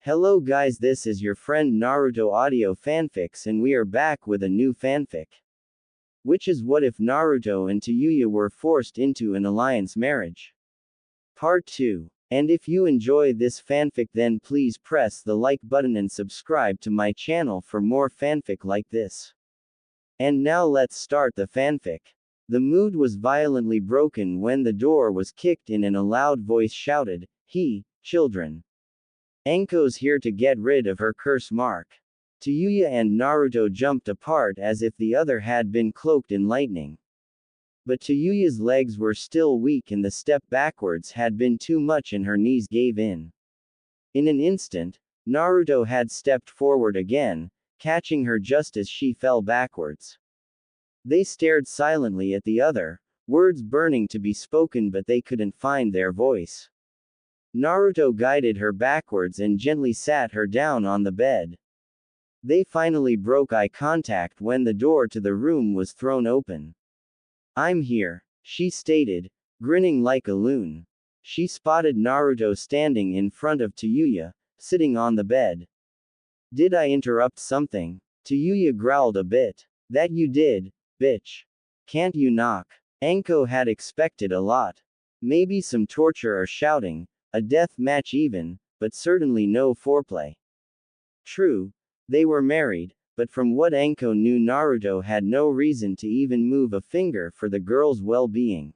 Hello guys, this is your friend Naruto Audio Fanfics and we are back with a new fanfic. Which is what if Naruto and Tayuya were forced into an alliance marriage? Part 2. And if you enjoy this fanfic then please press the like button and subscribe to my channel for more fanfic like this. And now let's start the fanfic. The mood was violently broken when the door was kicked in and a loud voice shouted, "Children. Anko's here to get rid of her curse mark." Tayuya and Naruto jumped apart as if the other had been cloaked in lightning. But Tayuya's legs were still weak and the step backwards had been too much and her knees gave in. In an instant, Naruto had stepped forward again, catching her just as she fell backwards. They stared silently at the other, words burning to be spoken but they couldn't find their voice. Naruto guided her backwards and gently sat her down on the bed. They finally broke eye contact when the door to the room was thrown open. "I'm here," she stated, grinning like a loon. She spotted Naruto standing in front of Tayuya, sitting on the bed. "Did I interrupt something?" Tayuya growled a bit. "That you did, bitch. Can't you knock?" Anko had expected a lot. Maybe some torture or shouting, a death match even, but certainly no foreplay. True, they were married, but from what Anko knew Naruto had no reason to even move a finger for the girl's well-being.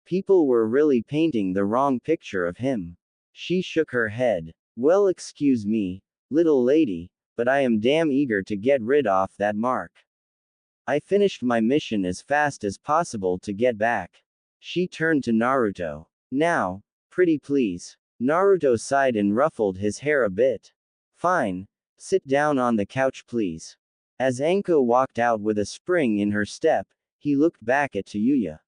People were really painting the wrong picture of him. She shook her head. "Well, excuse me, little lady, but I am damn eager to get rid of that mark. I finished my mission as fast as possible to get back." She turned to Naruto. "Now, pretty please." Naruto sighed and ruffled his hair a bit. "Fine. Sit down on the couch please." As Anko walked out with a spring in her step, he looked back at Tayuya.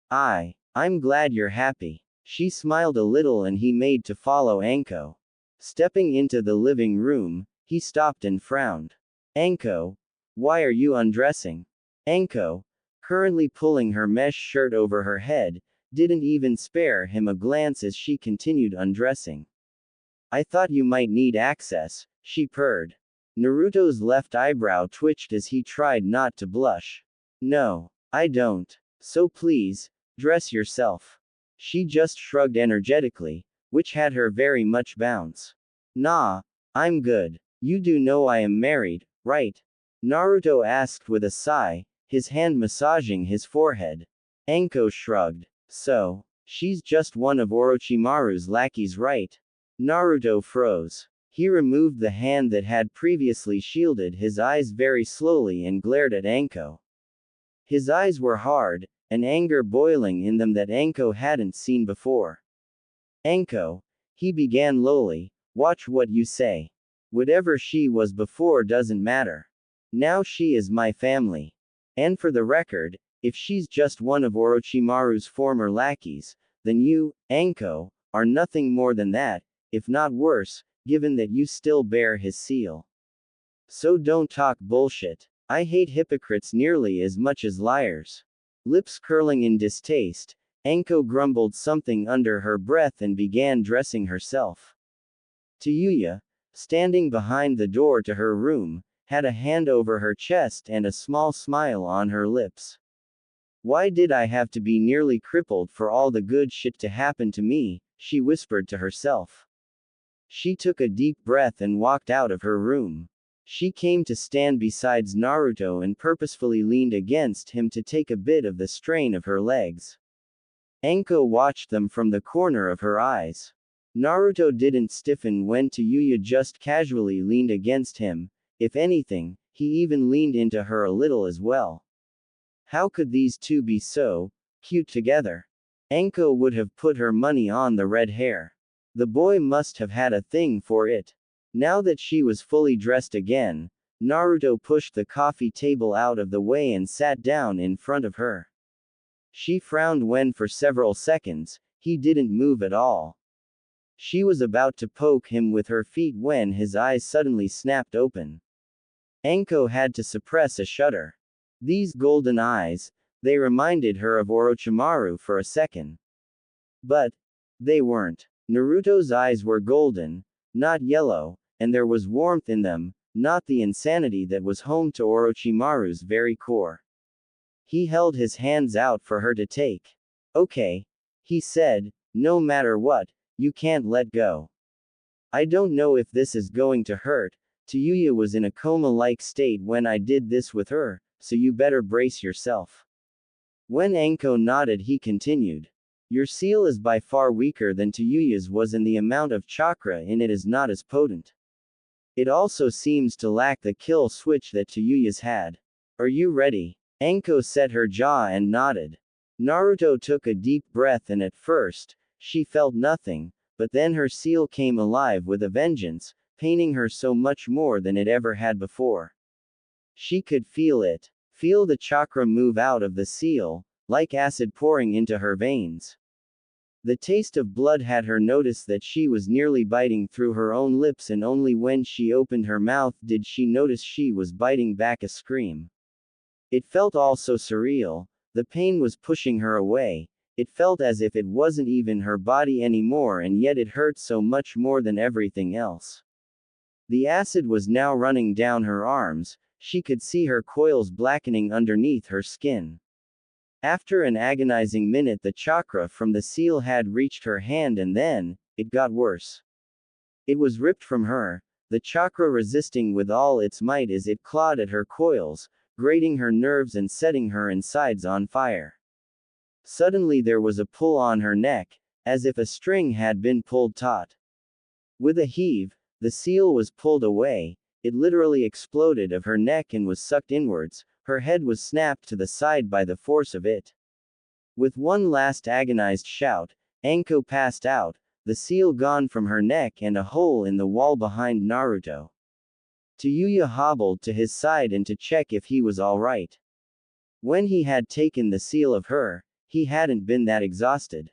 I'm glad you're happy." She smiled a little and he made to follow Anko. Stepping into the living room, he stopped and frowned. "Anko, why are you undressing?" Anko, currently pulling her mesh shirt over her head, didn't even spare him a glance as she continued undressing. "I thought you might need access," she purred. Naruto's left eyebrow twitched as he tried not to blush. "No, I don't. So please, dress yourself." She just shrugged energetically, which had her very much bounce. "Nah, I'm good. You do know I am married, right?" Naruto asked with a sigh, his hand massaging his forehead. Anko shrugged. "So, she's just one of Orochimaru's lackeys, right?" Naruto froze. He removed the hand that had previously shielded his eyes very slowly and glared at Anko. His eyes were hard, an anger boiling in them that Anko hadn't seen before. "Anko," he began lowly, "watch what you say. Whatever she was before doesn't matter. Now she is my family. And for the record, if she's just one of Orochimaru's former lackeys, then you, Anko, are nothing more than that, if not worse, given that you still bear his seal. So don't talk bullshit. I hate hypocrites nearly as much as liars." Lips curling in distaste, Anko grumbled something under her breath and began dressing herself. Tayuya, standing behind the door to her room, had a hand over her chest and a small smile on her lips. "Why did I have to be nearly crippled for all the good shit to happen to me?" she whispered to herself. She took a deep breath and walked out of her room. She came to stand beside Naruto and purposefully leaned against him to take a bit of the strain of her legs. Anko watched them from the corner of her eyes. Naruto didn't stiffen when Tayuya just casually leaned against him. If anything, he even leaned into her a little as well. How could these two be so cute together? Anko would have put her money on the red hair. The boy must have had a thing for it. Now that she was fully dressed again, Naruto pushed the coffee table out of the way and sat down in front of her. She frowned when for several seconds, he didn't move at all. She was about to poke him with her feet when his eyes suddenly snapped open. Anko had to suppress a shudder. These golden eyes, they reminded her of Orochimaru for a second. But they weren't. Naruto's eyes were golden, not yellow, and there was warmth in them, not the insanity that was home to Orochimaru's very core. He held his hands out for her to take. Okay. He said, no matter what, you can't let go. I don't know if this is going to hurt. Tayuya was in a coma-like state when I did this with her, so you better brace yourself. When Anko nodded, he continued. Your seal is by far weaker than Tayuya's was, and the amount of chakra in it is not as potent. It also seems to lack the kill switch that Tayuya's had. Are you ready? Anko set her jaw and nodded. Naruto took a deep breath, and at first, she felt nothing, but then her seal came alive with a vengeance, paining her so much more than it ever had before. She could feel it. Feel the chakra move out of the seal, like acid pouring into her veins. The taste of blood had her notice that she was nearly biting through her own lips, and only when she opened her mouth did she notice she was biting back a scream. It felt all so surreal. The pain was pushing her away. It felt as if it wasn't even her body anymore, and yet it hurt so much more than everything else. The acid was now running down her arms. She could see her coils blackening underneath her skin. After an agonizing minute, the chakra from the seal had reached her hand, and then, it got worse. It was ripped from her, the chakra resisting with all its might as it clawed at her coils, grating her nerves and setting her insides on fire. Suddenly there was a pull on her neck, as if a string had been pulled taut. With a heave, the seal was pulled away. It literally exploded of her neck and was sucked inwards. Her head was snapped to the side by the force of it. With one last agonized shout, Anko passed out, the seal gone from her neck and a hole in the wall behind Naruto. Tayuya hobbled to his side and to check if he was all right. When he had taken the seal of her, he hadn't been that exhausted.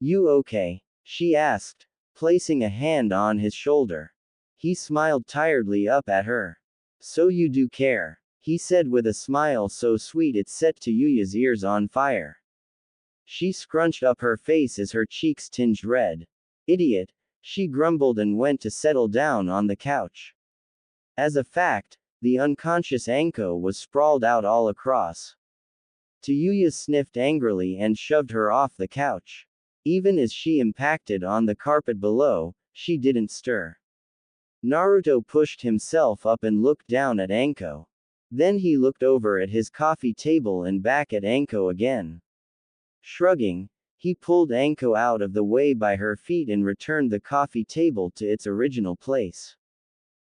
You okay? She asked, placing a hand on his shoulder. He smiled tiredly up at her. So you do care, he said with a smile so sweet it set Tayuya's ears on fire. She scrunched up her face as her cheeks tinged red. Idiot, she grumbled and went to settle down on the couch. As a fact, the unconscious Anko was sprawled out all across. Tayuya sniffed angrily and shoved her off the couch. Even as she impacted on the carpet below, she didn't stir. Naruto pushed himself up and looked down at Anko. Then he looked over at his coffee table and back at Anko again. Shrugging, he pulled Anko out of the way by her feet and returned the coffee table to its original place.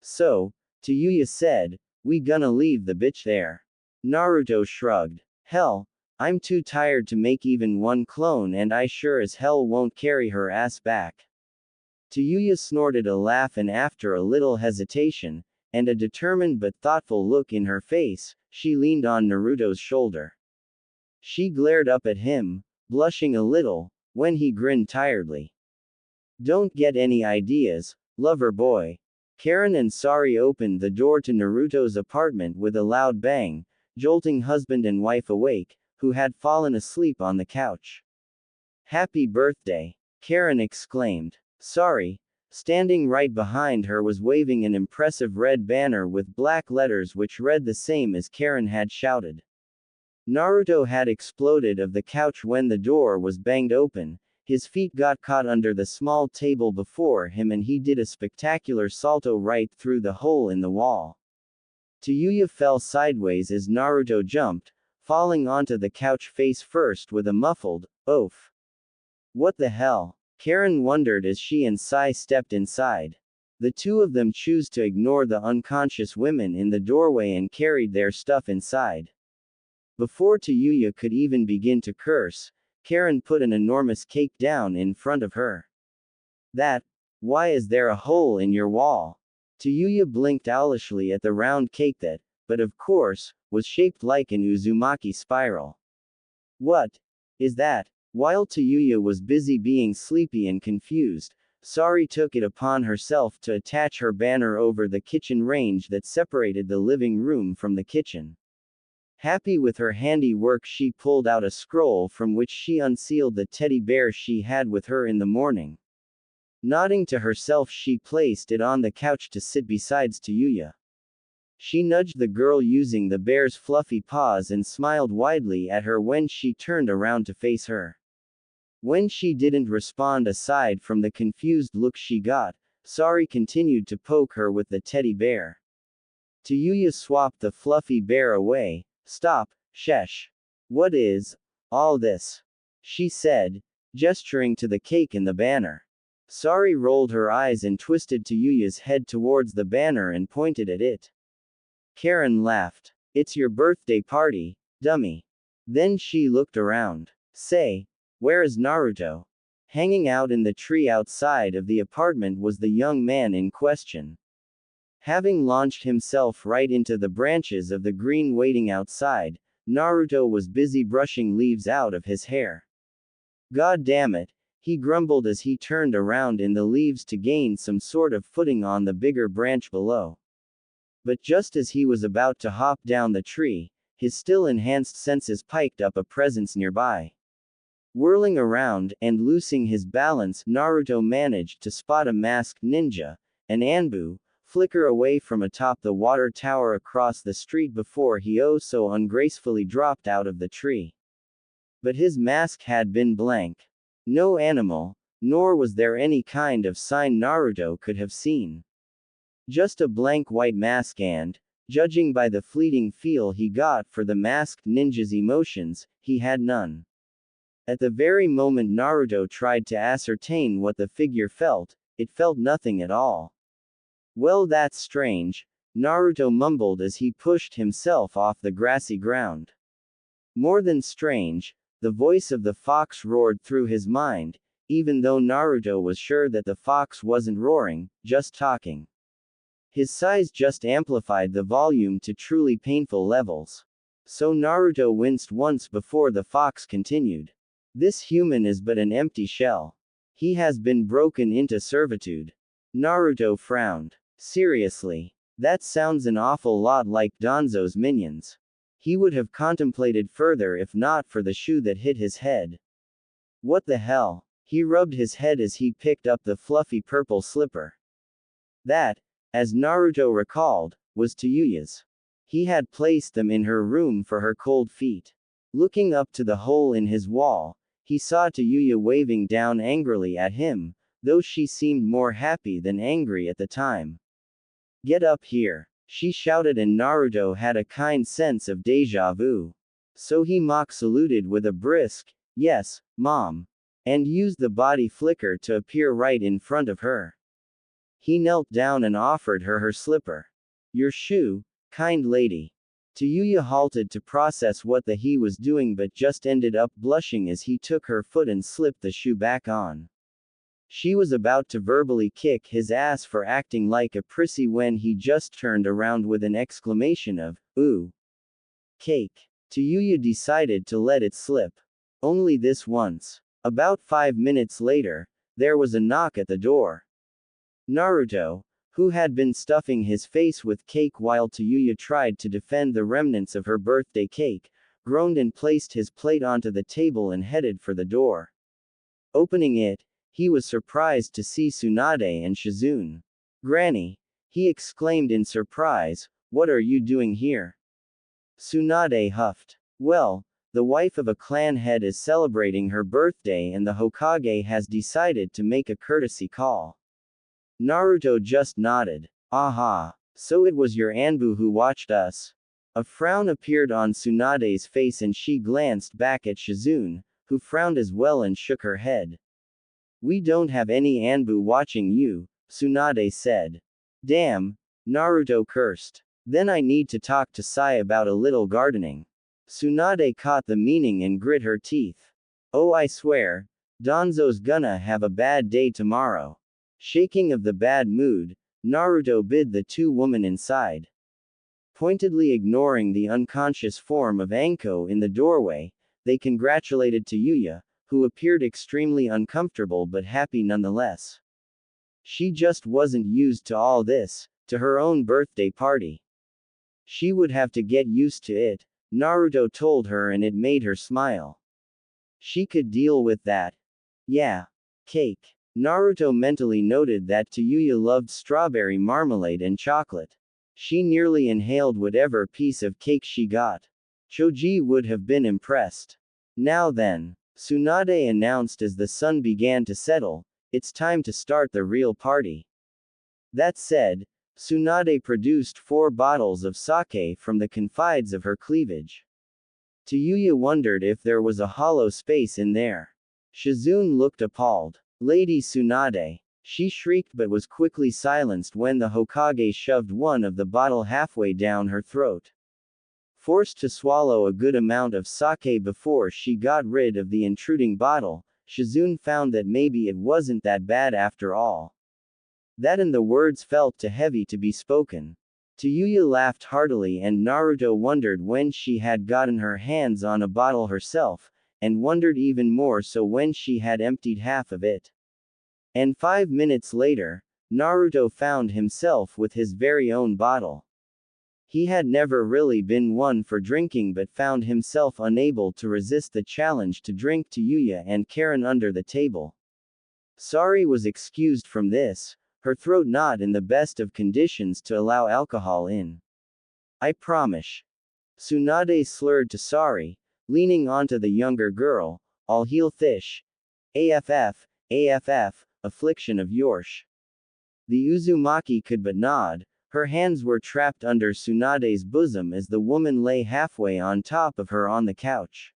So, Tayuya said, we gonna leave the bitch there? Naruto shrugged. Hell, I'm too tired to make even one clone, and I sure as hell won't carry her ass back. Tayuya snorted a laugh, and after a little hesitation, and a determined but thoughtful look in her face, she leaned on Naruto's shoulder. She glared up at him, blushing a little, when he grinned tiredly. Don't get any ideas, lover boy. Karen and Sari opened the door to Naruto's apartment with a loud bang, jolting husband and wife awake, who had fallen asleep on the couch. Happy birthday, Karen exclaimed. Sari, standing right behind her, was waving an impressive red banner with black letters which read the same as Karen had shouted. Naruto had exploded of the couch when the door was banged open. His feet got caught under the small table before him and he did a spectacular salto right through the hole in the wall. Tayuya fell sideways as Naruto jumped, falling onto the couch face first with a muffled, "Oof." What the hell? Karen wondered as she and Sai stepped inside. The two of them chose to ignore the unconscious women in the doorway and carried their stuff inside. Before Tayuya could even begin to curse, Karen put an enormous cake down in front of her. Why is there a hole in your wall? Tayuya blinked owlishly at the round cake that, but of course, was shaped like an Uzumaki spiral. What is that? While Tayuya was busy being sleepy and confused, Sari took it upon herself to attach her banner over the kitchen range that separated the living room from the kitchen. Happy with her handiwork, she pulled out a scroll from which she unsealed the teddy bear she had with her in the morning. Nodding to herself, she placed it on the couch to sit beside Tayuya. She nudged the girl using the bear's fluffy paws and smiled widely at her when she turned around to face her. When she didn't respond aside from the confused look she got, Sari continued to poke her with the teddy bear. Tayuya swapped the fluffy bear away. Stop, Shesh. What is all this? She said, gesturing to the cake in the banner. Sari rolled her eyes and twisted Tayuya's head towards the banner and pointed at it. Karen laughed. It's your birthday party, dummy. Then she looked around. Say, where is Naruto? Hanging out in the tree outside of the apartment was the young man in question. Having launched himself right into the branches of the green waiting outside, Naruto was busy brushing leaves out of his hair. God damn it, he grumbled as he turned around in the leaves to gain some sort of footing on the bigger branch below. But just as he was about to hop down the tree, his still enhanced senses picked up a presence nearby. Whirling around and losing his balance, Naruto managed to spot a masked ninja, an Anbu, flicker away from atop the water tower across the street before he oh so ungracefully dropped out of the tree. But his mask had been blank. No animal, nor was there any kind of sign Naruto could have seen. Just a blank white mask and, judging by the fleeting feel he got for the masked ninja's emotions, he had none. At the very moment Naruto tried to ascertain what the figure felt, it felt nothing at all. Well, that's strange, Naruto mumbled as he pushed himself off the grassy ground. More than strange, the voice of the fox roared through his mind, even though Naruto was sure that the fox wasn't roaring, just talking. His size just amplified the volume to truly painful levels. So Naruto winced once before the fox continued. This human is but an empty shell. He has been broken into servitude. Naruto frowned. Seriously? That sounds an awful lot like Danzo's minions. He would have contemplated further if not for the shoe that hit his head. What the hell? He rubbed his head as he picked up the fluffy purple slipper. That, as Naruto recalled, was Tayuya's. He had placed them in her room for her cold feet. Looking up to the hole in his wall, he saw Tayuya waving down angrily at him, though she seemed more happy than angry at the time. Get up here, she shouted, and Naruto had a kind sense of deja vu. So he mock saluted with a brisk, yes, mom, and used the body flicker to appear right in front of her. He knelt down and offered her her slipper. Your shoe, kind lady. Tayuya halted to process what he was doing but just ended up blushing as he took her foot and slipped the shoe back on. She was about to verbally kick his ass for acting like a prissy when he just turned around with an exclamation of, ooh. Cake. Tayuya decided to let it slip. Only this once. About 5 minutes later, there was a knock at the door. Naruto, who had been stuffing his face with cake while Tayuya tried to defend the remnants of her birthday cake, groaned and placed his plate onto the table and headed for the door. Opening it, he was surprised to see Tsunade and Shizune. Granny, he exclaimed in surprise, what are you doing here? Tsunade huffed. Well, the wife of a clan head is celebrating her birthday and the Hokage has decided to make a courtesy call. Naruto just nodded. Aha, so it was your Anbu who watched us? A frown appeared on Tsunade's face and she glanced back at Shizune, who frowned as well and shook her head. We don't have any Anbu watching you, Tsunade said. Damn, Naruto cursed. Then I need to talk to Sai about a little gardening. Tsunade caught the meaning and grit her teeth. Oh, I swear, Danzo's gonna have a bad day tomorrow. Shaking of the bad mood, Naruto bid the two women inside. Pointedly ignoring the unconscious form of Anko in the doorway, they congratulated Tayuya, who appeared extremely uncomfortable but happy nonetheless. She just wasn't used to all this, to her own birthday party. She would have to get used to it, Naruto told her, and it made her smile. She could deal with that. Yeah. Cake. Naruto mentally noted that Tayuya loved strawberry marmalade and chocolate. She nearly inhaled whatever piece of cake she got. Choji would have been impressed. Now then, Tsunade announced as the sun began to settle, it's time to start the real party. That said, Tsunade produced 4 bottles of sake from the confides of her cleavage. Tayuya wondered if there was a hollow space in there. Shizune looked appalled. Lady Tsunade. She shrieked but was quickly silenced when the Hokage shoved one of the bottle halfway down her throat. Forced to swallow a good amount of sake before she got rid of the intruding bottle, Shizune found that maybe it wasn't that bad after all. That and the words felt too heavy to be spoken. Tayuya laughed heartily and Naruto wondered when she had gotten her hands on a bottle herself, and wondered even more so when she had emptied half of it. And 5 minutes later, Naruto found himself with his very own bottle. He had never really been one for drinking but found himself unable to resist the challenge to drink Tayuya and Karen under the table. Sari was excused from this, her throat not in the best of conditions to allow alcohol in. I promise. Tsunade slurred to Sari, leaning onto the younger girl, I'll heal Thish. AFF, affliction of Yorsh. The Uzumaki could but nod, her hands were trapped under Tsunade's bosom as the woman lay halfway on top of her on the couch.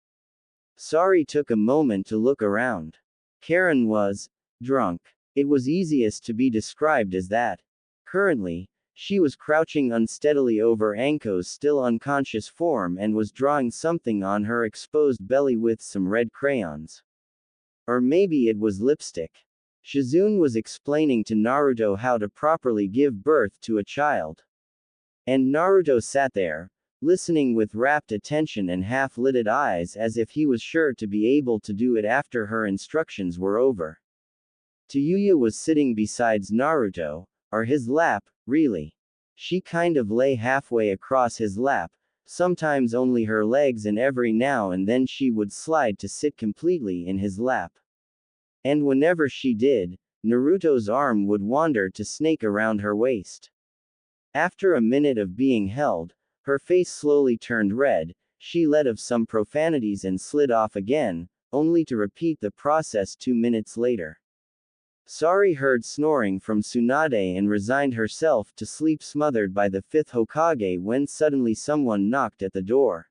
Sari took a moment to look around. Karen was drunk. It was easiest to be described as that. Currently, she was crouching unsteadily over Anko's still unconscious form and was drawing something on her exposed belly with some red crayons. Or maybe it was lipstick. Shizune was explaining to Naruto how to properly give birth to a child. And Naruto sat there, listening with rapt attention and half-lidded eyes as if he was sure to be able to do it after her instructions were over. Tayuya was sitting besides Naruto, or his lap, really. She kind of lay halfway across his lap, sometimes only her legs and every now and then she would slide to sit completely in his lap. And whenever she did, Naruto's arm would wander to snake around her waist. After a minute of being held, her face slowly turned red, she let out some profanities and slid off again, only to repeat the process 2 minutes later. Sari heard snoring from Tsunade and resigned herself to sleep smothered by the 5th Hokage when suddenly someone knocked at the door.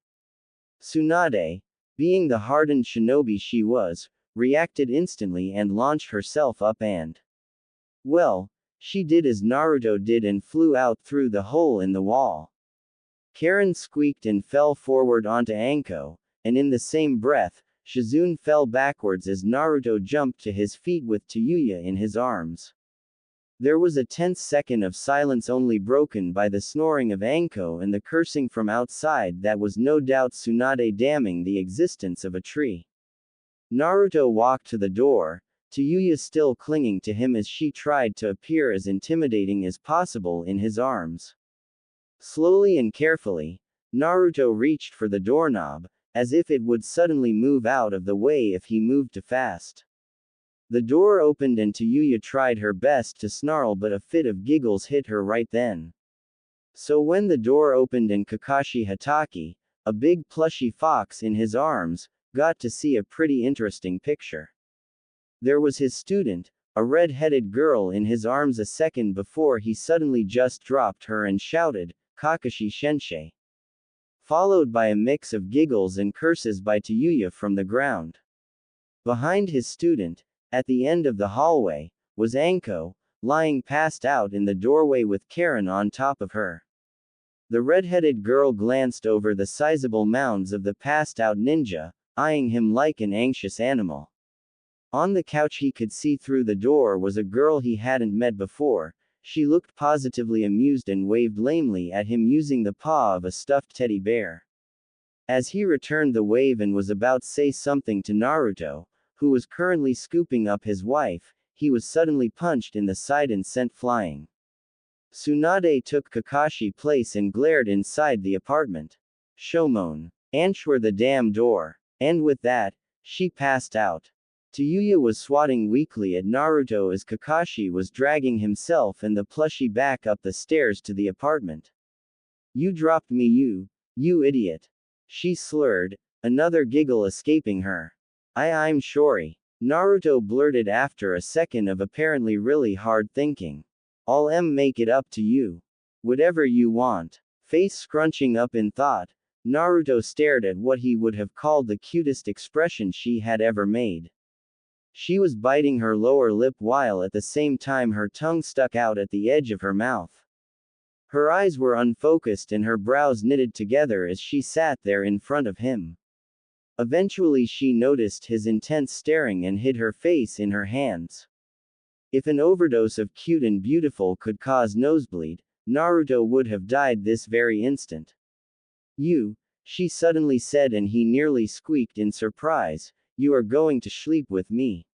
Tsunade, being the hardened shinobi she was, reacted instantly and launched herself up and... well, she did as Naruto did and flew out through the hole in the wall. Karen squeaked and fell forward onto Anko, and in the same breath, Shizune fell backwards as Naruto jumped to his feet with Tayuya in his arms. There was a tense second of silence only broken by the snoring of Anko and the cursing from outside that was no doubt Tsunade damning the existence of a tree. Naruto walked to the door, Tayuya still clinging to him as she tried to appear as intimidating as possible in his arms. Slowly and carefully, Naruto reached for the doorknob, as if it would suddenly move out of the way if he moved too fast. The door opened and Tayuya tried her best to snarl but a fit of giggles hit her right then. So when the door opened and Kakashi Hatake, a big plushy fox in his arms, got to see a pretty interesting picture. There was his student, a red-headed girl in his arms a second before he suddenly just dropped her and shouted, Kakashi Sensei. Followed by a mix of giggles and curses by Tayuya from the ground. Behind his student, at the end of the hallway, was Anko, lying passed out in the doorway with Karen on top of her. The red-headed girl glanced over the sizable mounds of the passed-out ninja, eyeing him like an anxious animal. On the couch he could see through the door was a girl he hadn't met before. She looked positively amused and waved lamely at him using the paw of a stuffed teddy bear. As he returned the wave and was about to say something to Naruto, who was currently scooping up his wife, he was suddenly punched in the side and sent flying. Tsunade took Kakashi's place and glared inside the apartment. Shomon. Answer the damn door. And with that, she passed out. Tayuya was swatting weakly at Naruto as Kakashi was dragging himself and the plushie back up the stairs to the apartment. You dropped me, you idiot. She slurred, another giggle escaping her. I'm sorry. Naruto blurted after a second of apparently really hard thinking. I'll make it up to you. Whatever you want. Face scrunching up in thought, Naruto stared at what he would have called the cutest expression she had ever made. She was biting her lower lip while at the same time her tongue stuck out at the edge of her mouth. Her eyes were unfocused and her brows knitted together as she sat there in front of him. Eventually she noticed his intense staring and hid her face in her hands. If an overdose of cute and beautiful could cause nosebleed, Naruto would have died this very instant. She suddenly said, and he nearly squeaked in surprise, you are going to sleep with me.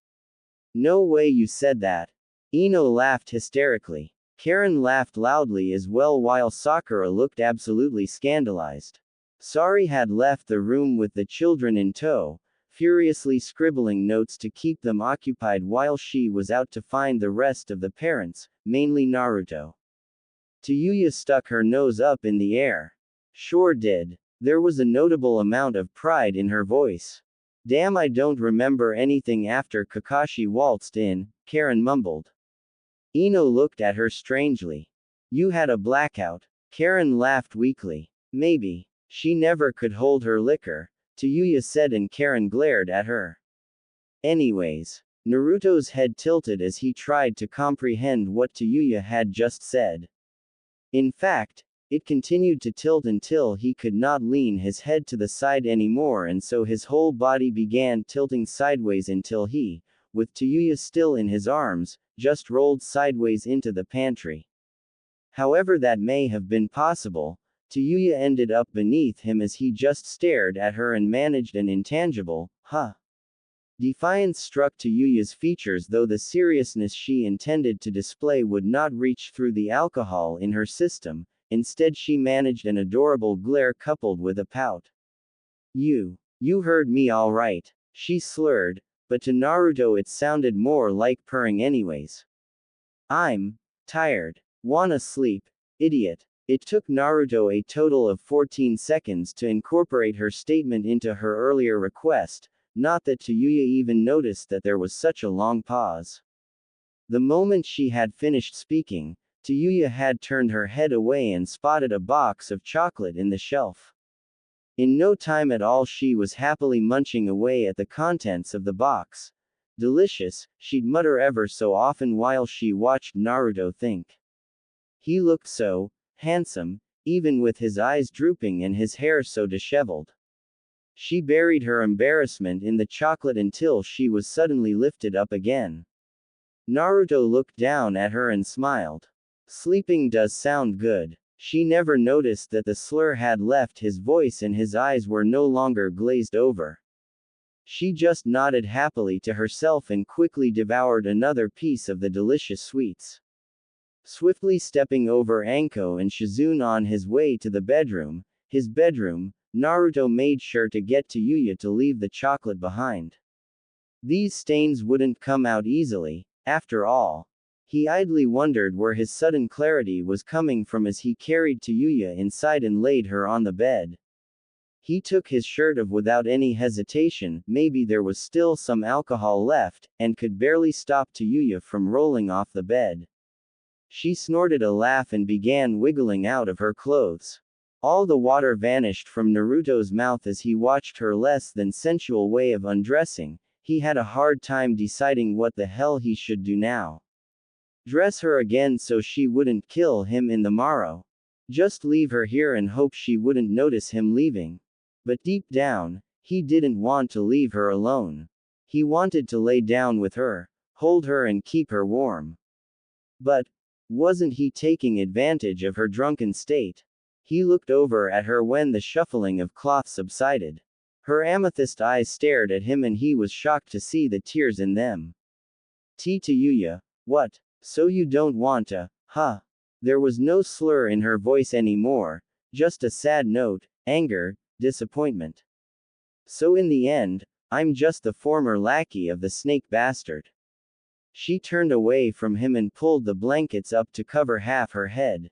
No way you said that. Ino laughed hysterically. Karen laughed loudly as well while Sakura looked absolutely scandalized. Sari had left the room with the children in tow, furiously scribbling notes to keep them occupied while she was out to find the rest of the parents, mainly Naruto. Tayuya stuck her nose up in the air. Sure did. There was a notable amount of pride in her voice. Damn, I don't remember anything after Kakashi waltzed in, Karen mumbled. Ino looked at her strangely. You had a blackout. Karen laughed weakly. Maybe. She never could hold her liquor, Tayuya said, and Karen glared at her. Anyways. Naruto's head tilted as he tried to comprehend what Tayuya had just said. In fact, it continued to tilt until he could not lean his head to the side anymore, and so his whole body began tilting sideways until he, with Tayuya still in his arms, just rolled sideways into the pantry. However that may have been possible, Tayuya ended up beneath him as he just stared at her and managed an intangible, huh. Defiance struck Tayuya's features, though the seriousness she intended to display would not reach through the alcohol in her system. Instead she managed an adorable glare coupled with a pout. You heard me all right, she slurred, but to Naruto it sounded more like purring anyways. I'm tired. Wanna sleep, idiot. It took Naruto a total of 14 seconds to incorporate her statement into her earlier request, not that Tayuya even noticed that there was such a long pause. The moment she had finished speaking, Tayuya had turned her head away and spotted a box of chocolate in the shelf. In no time at all she was happily munching away at the contents of the box. Delicious, she'd mutter ever so often while she watched Naruto think. He looked so handsome, even with his eyes drooping and his hair so disheveled. She buried her embarrassment in the chocolate until she was suddenly lifted up again. Naruto looked down at her and smiled. Sleeping does sound good. She never noticed that the slur had left his voice and his eyes were no longer glazed over. She just nodded happily to herself and quickly devoured another piece of the delicious sweets. Swiftly stepping over Anko and Shizune on his way to his bedroom, Naruto made sure to get Tayuya to leave the chocolate behind. These stains wouldn't come out easily, after all. He idly wondered where his sudden clarity was coming from as he carried Tayuya inside and laid her on the bed. He took his shirt off without any hesitation, maybe there was still some alcohol left, and could barely stop Tayuya from rolling off the bed. She snorted a laugh and began wiggling out of her clothes. All the water vanished from Naruto's mouth as he watched her less than sensual way of undressing. He had a hard time deciding what the hell he should do now. Dress her again so she wouldn't kill him in the morrow. Just leave her here and hope she wouldn't notice him leaving. But deep down, he didn't want to leave her alone. He wanted to lay down with her, hold her and keep her warm. But wasn't he taking advantage of her drunken state? He looked over at her when the shuffling of cloth subsided. Her amethyst eyes stared at him and he was shocked to see the tears in them. Tayuya, what? So you don't want to, huh? There was no slur in her voice anymore, just a sad note, anger, disappointment. So in the end, I'm just the former lackey of the snake bastard. She turned away from him and pulled the blankets up to cover half her head.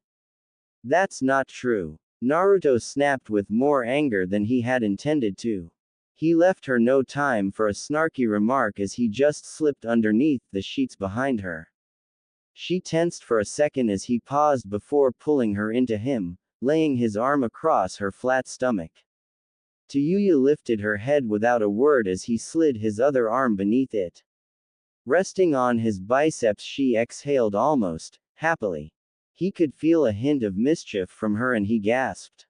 That's not true. Naruto snapped with more anger than he had intended to. He left her no time for a snarky remark as he just slipped underneath the sheets behind her. She tensed for a second as he paused before pulling her into him, laying his arm across her flat stomach. Tayuya lifted her head without a word as he slid his other arm beneath it. Resting on his biceps, she exhaled almost happily. He could feel a hint of mischief from her and he gasped.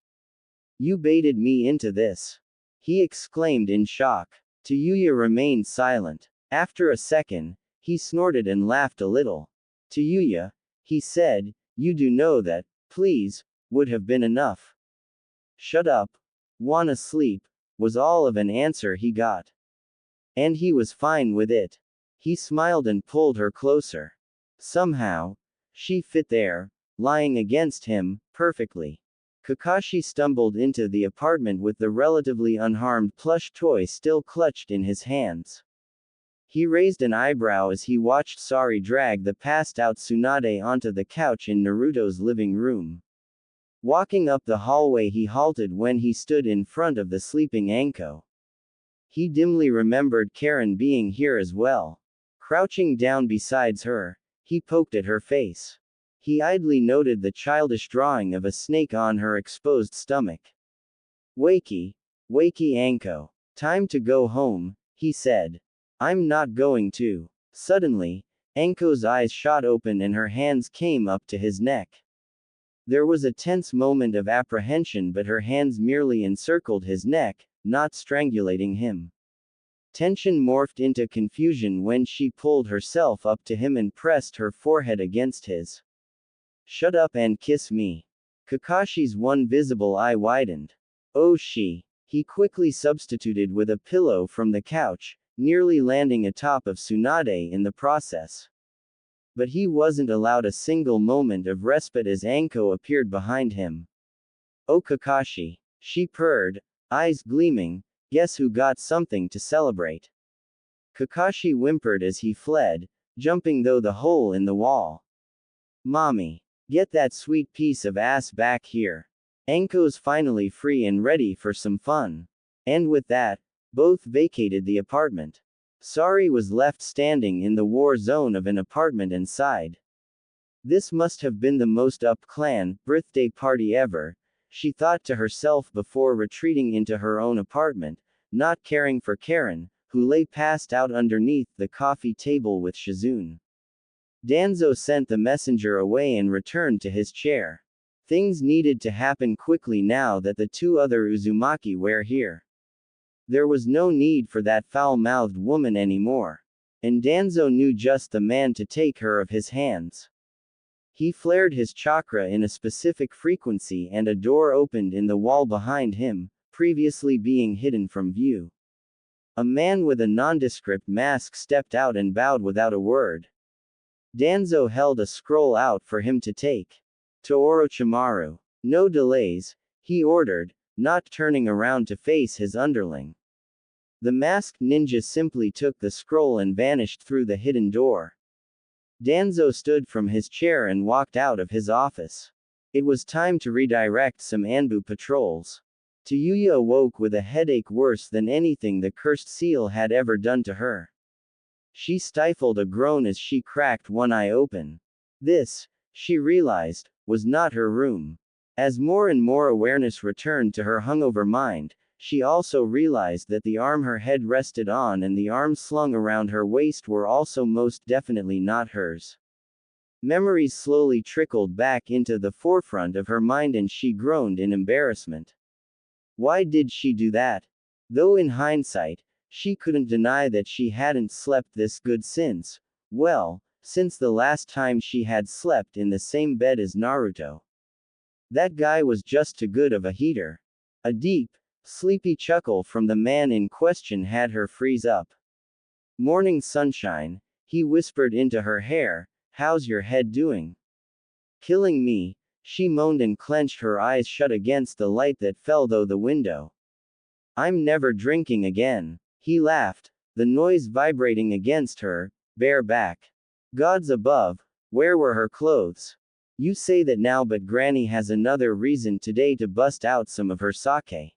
You baited me into this, he exclaimed in shock. Tayuya remained silent. After a second, he snorted and laughed a little. Tayuya, he said, you do know that, please, would have been enough. Shut up. Wanna sleep, was all of an answer he got. And he was fine with it. He smiled and pulled her closer. Somehow, she fit there, lying against him, perfectly. Kakashi stumbled into the apartment with the relatively unharmed plush toy still clutched in his hands. He raised an eyebrow as he watched Sari drag the passed-out Tsunade onto the couch in Naruto's living room. Walking up the hallway, he halted when he stood in front of the sleeping Anko. He dimly remembered Karen being here as well. Crouching down beside her, he poked at her face. He idly noted the childish drawing of a snake on her exposed stomach. Wakey, wakey Anko. Time to go home, he said. I'm not going to. Suddenly, Anko's eyes shot open and her hands came up to his neck. There was a tense moment of apprehension, but her hands merely encircled his neck, not strangulating him. Tension morphed into confusion when she pulled herself up to him and pressed her forehead against his. Shut up and kiss me. Kakashi's one visible eye widened. Oh, he quickly substituted with a pillow from the couch, nearly landing atop of Tsunade in the process. But he wasn't allowed a single moment of respite as Anko appeared behind him. Oh Kakashi, she purred, eyes gleaming, guess who got something to celebrate. Kakashi whimpered as he fled, jumping through the hole in the wall. Mommy, get that sweet piece of ass back here. Anko's finally free and ready for some fun. And with that, both vacated the apartment. Sari was left standing in the war zone of an apartment and sighed. This must have been the most up-clan birthday party ever, she thought to herself before retreating into her own apartment, not caring for Karen, who lay passed out underneath the coffee table with Shizune. Danzo sent the messenger away and returned to his chair. Things needed to happen quickly now that the two other Uzumaki were here. There was no need for that foul-mouthed woman anymore. And Danzo knew just the man to take her off his hands. He flared his chakra in a specific frequency and a door opened in the wall behind him, previously being hidden from view. A man with a nondescript mask stepped out and bowed without a word. Danzo held a scroll out for him to take. To Orochimaru. No delays, he ordered, not turning around to face his underling. The masked ninja simply took the scroll and vanished through the hidden door. Danzo stood from his chair and walked out of his office. It was time to redirect some Anbu patrols. Tayuya awoke with a headache worse than anything the cursed seal had ever done to her. She stifled a groan as she cracked one eye open. This, she realized, was not her room. As more and more awareness returned to her hungover mind, she also realized that the arm her head rested on and the arms slung around her waist were also most definitely not hers. Memories slowly trickled back into the forefront of her mind and she groaned in embarrassment. Why did she do that? Though in hindsight, she couldn't deny that she hadn't slept this good since, well, since the last time she had slept in the same bed as Naruto. That guy was just too good of a heater. A deep, sleepy chuckle from the man in question had her freeze up. Morning sunshine, he whispered into her hair, how's your head doing? Killing me, she moaned and clenched her eyes shut against the light that fell through the window. I'm never drinking again, He laughed, the noise vibrating against her bare back. Gods above, where were her clothes? You say that now, but Granny has another reason today to bust out some of her sake.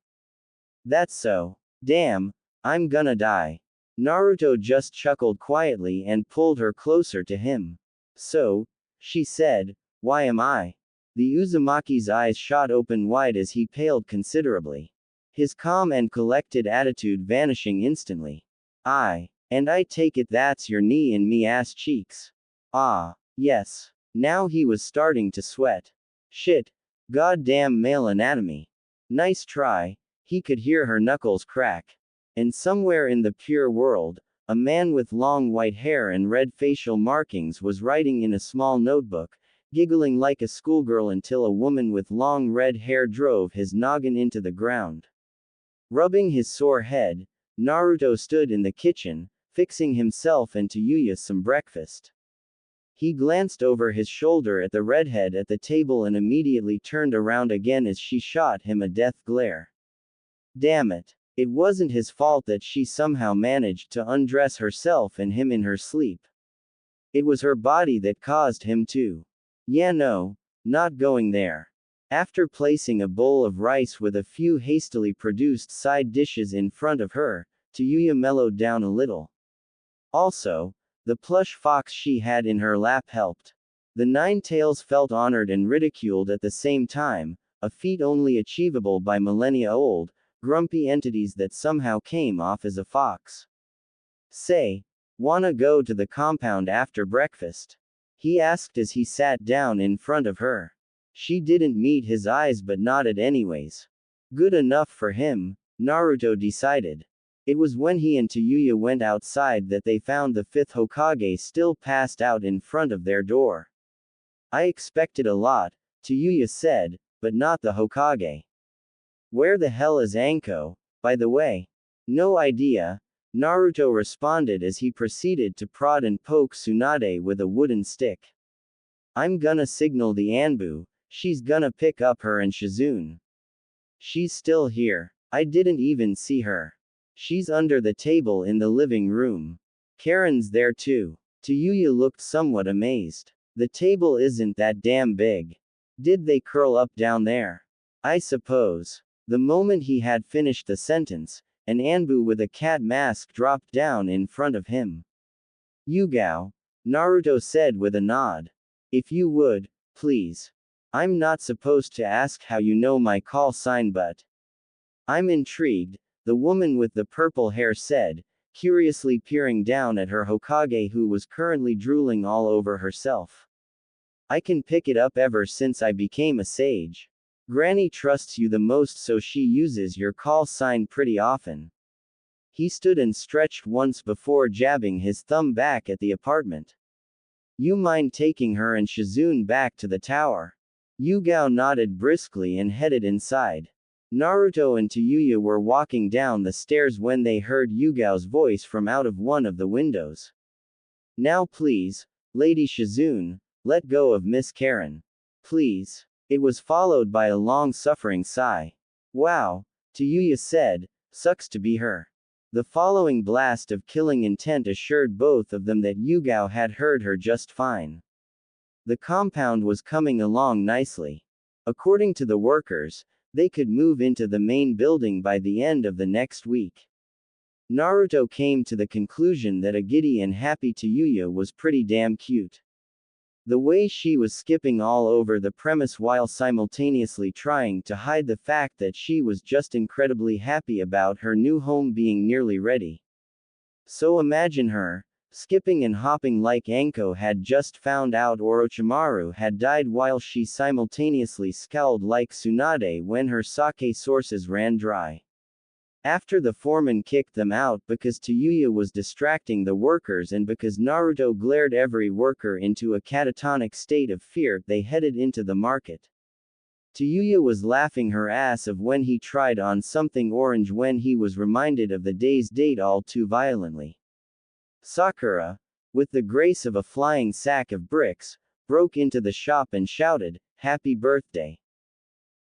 That's so. Damn, I'm gonna die. Naruto just chuckled quietly and pulled her closer to him. So, she said, why am I? The Uzumaki's eyes shot open wide as he paled considerably. His calm and collected attitude vanishing instantly. And I take it that's your knee in me ass cheeks. Ah, yes. Now he was starting to sweat. Shit. Goddamn male anatomy. Nice try. He could hear her knuckles crack. And somewhere in the pure world, a man with long white hair and red facial markings was writing in a small notebook, giggling like a schoolgirl until a woman with long red hair drove his noggin into the ground. Rubbing his sore head, Naruto stood in the kitchen, fixing himself and Tayuya some breakfast. He glanced over his shoulder at the redhead at the table and immediately turned around again as she shot him a death glare. Damn it. It wasn't his fault that she somehow managed to undress herself and him in her sleep. It was her body that caused him to. Yeah, no, not going there. After placing a bowl of rice with a few hastily produced side dishes in front of her, Tayuya mellowed down a little. Also, the plush fox she had in her lap helped. The Nine Tails felt honored and ridiculed at the same time, a feat only achievable by millennia-old, grumpy entities that somehow came off as a fox. Say, wanna go to the compound after breakfast? He asked as he sat down in front of her. She didn't meet his eyes but nodded anyways. Good enough for him, Naruto decided. It was when he and Tayuya went outside that they found the fifth Hokage still passed out in front of their door. I expected a lot, Tayuya said, but not the Hokage. Where the hell is Anko, by the way? No idea, Naruto responded as he proceeded to prod and poke Tsunade with a wooden stick. I'm gonna signal the Anbu, she's gonna pick up her and Shizune. She's still here. I didn't even see her. She's under the table in the living room. Karen's there too. Tayuya looked somewhat amazed. The table isn't that damn big. Did they curl up down there? I suppose. The moment he had finished the sentence, an Anbu with a cat mask dropped down in front of him. Yugao, Naruto said with a nod. If you would, please. I'm not supposed to ask how you know my call sign, but I'm intrigued, the woman with the purple hair said, curiously peering down at her Hokage who was currently drooling all over herself. I can pick it up ever since I became a sage. Granny trusts you the most, so she uses your call sign pretty often. He stood and stretched once before jabbing his thumb back at the apartment. You mind taking her and Shizune back to the tower? Yugao nodded briskly and headed inside. Naruto and Tayuya were walking down the stairs when they heard Yugao's voice from out of one of the windows. Now please, Lady Shizune, let go of Miss Karen. Please. It was followed by a long-suffering sigh. Wow, Tayuya said, sucks to be her. The following blast of killing intent assured both of them that Yugao had heard her just fine. The compound was coming along nicely. According to the workers, they could move into the main building by the end of the next week. Naruto came to the conclusion that a giddy and happy Tayuya was pretty damn cute. The way she was skipping all over the premise while simultaneously trying to hide the fact that she was just incredibly happy about her new home being nearly ready. So imagine her, skipping and hopping like Anko had just found out Orochimaru had died while she simultaneously scowled like Tsunade when her sake sources ran dry. After the foreman kicked them out because Tayuya was distracting the workers and because Naruto glared every worker into a catatonic state of fear, they headed into the market. Tayuya was laughing her ass off when he tried on something orange when he was reminded of the day's date all too violently. Sakura, with the grace of a flying sack of bricks, broke into the shop and shouted, "Happy birthday!"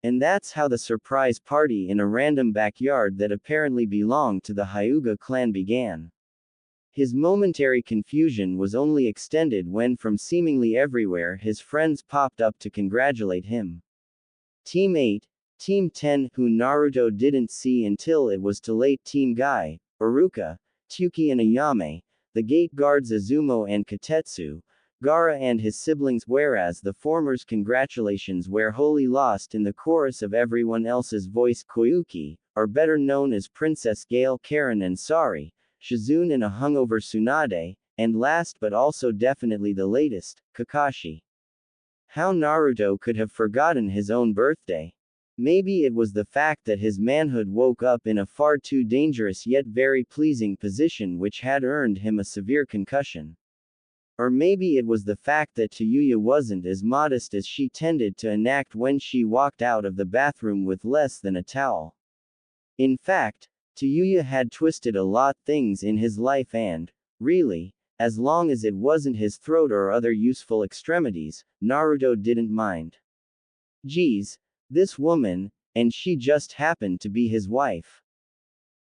And that's how the surprise party in a random backyard that apparently belonged to the Hyuga clan began. His momentary confusion was only extended when from seemingly everywhere his friends popped up to congratulate him. Team 8, Team 10, who Naruto didn't see until it was too late. Team Guy, Iruka, Tsuki and Ayame, the gate guards Izumo and Katetsu, Gaara and his siblings, whereas the former's congratulations were wholly lost in the chorus of everyone else's voice. Koyuki, are better known as Princess Gale, Karen and Sari, Shizune and a hungover Tsunade, and last but also definitely the latest, Kakashi. How Naruto could have forgotten his own birthday? Maybe it was the fact that his manhood woke up in a far too dangerous yet very pleasing position which had earned him a severe concussion. Or maybe it was the fact that Tayuya wasn't as modest as she tended to enact when she walked out of the bathroom with less than a towel. In fact, Tayuya had twisted a lot things in his life and, really, as long as it wasn't his throat or other useful extremities, Naruto didn't mind. Geez, this woman, and she just happened to be his wife.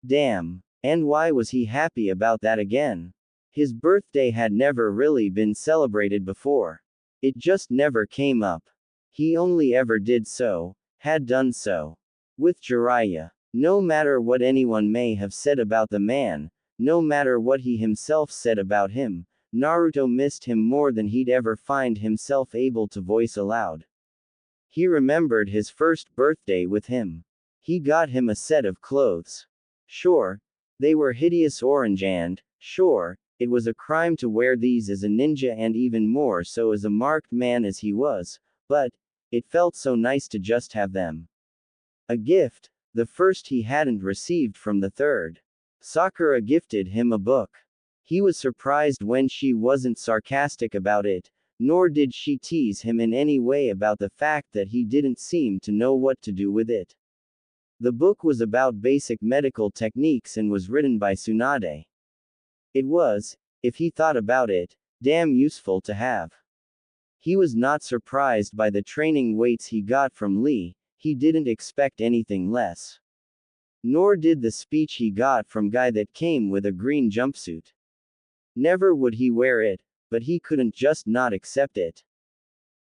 Damn. And why was he happy about that again? His birthday had never really been celebrated before. It just never came up. He only ever did so, had done so, with Jiraiya. No matter what anyone may have said about the man, no matter what he himself said about him, Naruto missed him more than he'd ever find himself able to voice aloud. He remembered his first birthday with him. He got him a set of clothes. Sure, they were hideous orange and, sure, it was a crime to wear these as a ninja and even more so as a marked man as he was, but it felt so nice to just have them. A gift, the first he hadn't received from the third. Sakura gifted him a book. He was surprised when she wasn't sarcastic about it, nor did she tease him in any way about the fact that he didn't seem to know what to do with it. The book was about basic medical techniques and was written by Tsunade. It was, if he thought about it, damn useful to have. He was not surprised by the training weights he got from Lee, he didn't expect anything less. Nor did the speech he got from Guy that came with a green jumpsuit. Never would he wear it, but he couldn't just not accept it.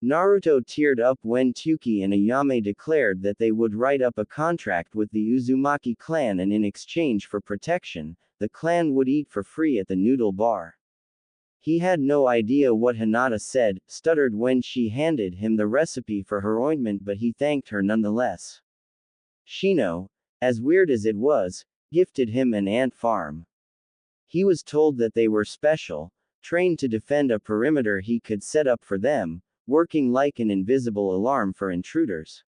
Naruto teared up when Tsuki and Ayame declared that they would write up a contract with the Uzumaki clan and in exchange for protection, the clan would eat for free at the noodle bar. He had no idea what Hinata said, stuttered when she handed him the recipe for her ointment, but he thanked her nonetheless. Shino, as weird as it was, gifted him an ant farm. He was told that they were special, trained to defend a perimeter he could set up for them, working like an invisible alarm for intruders.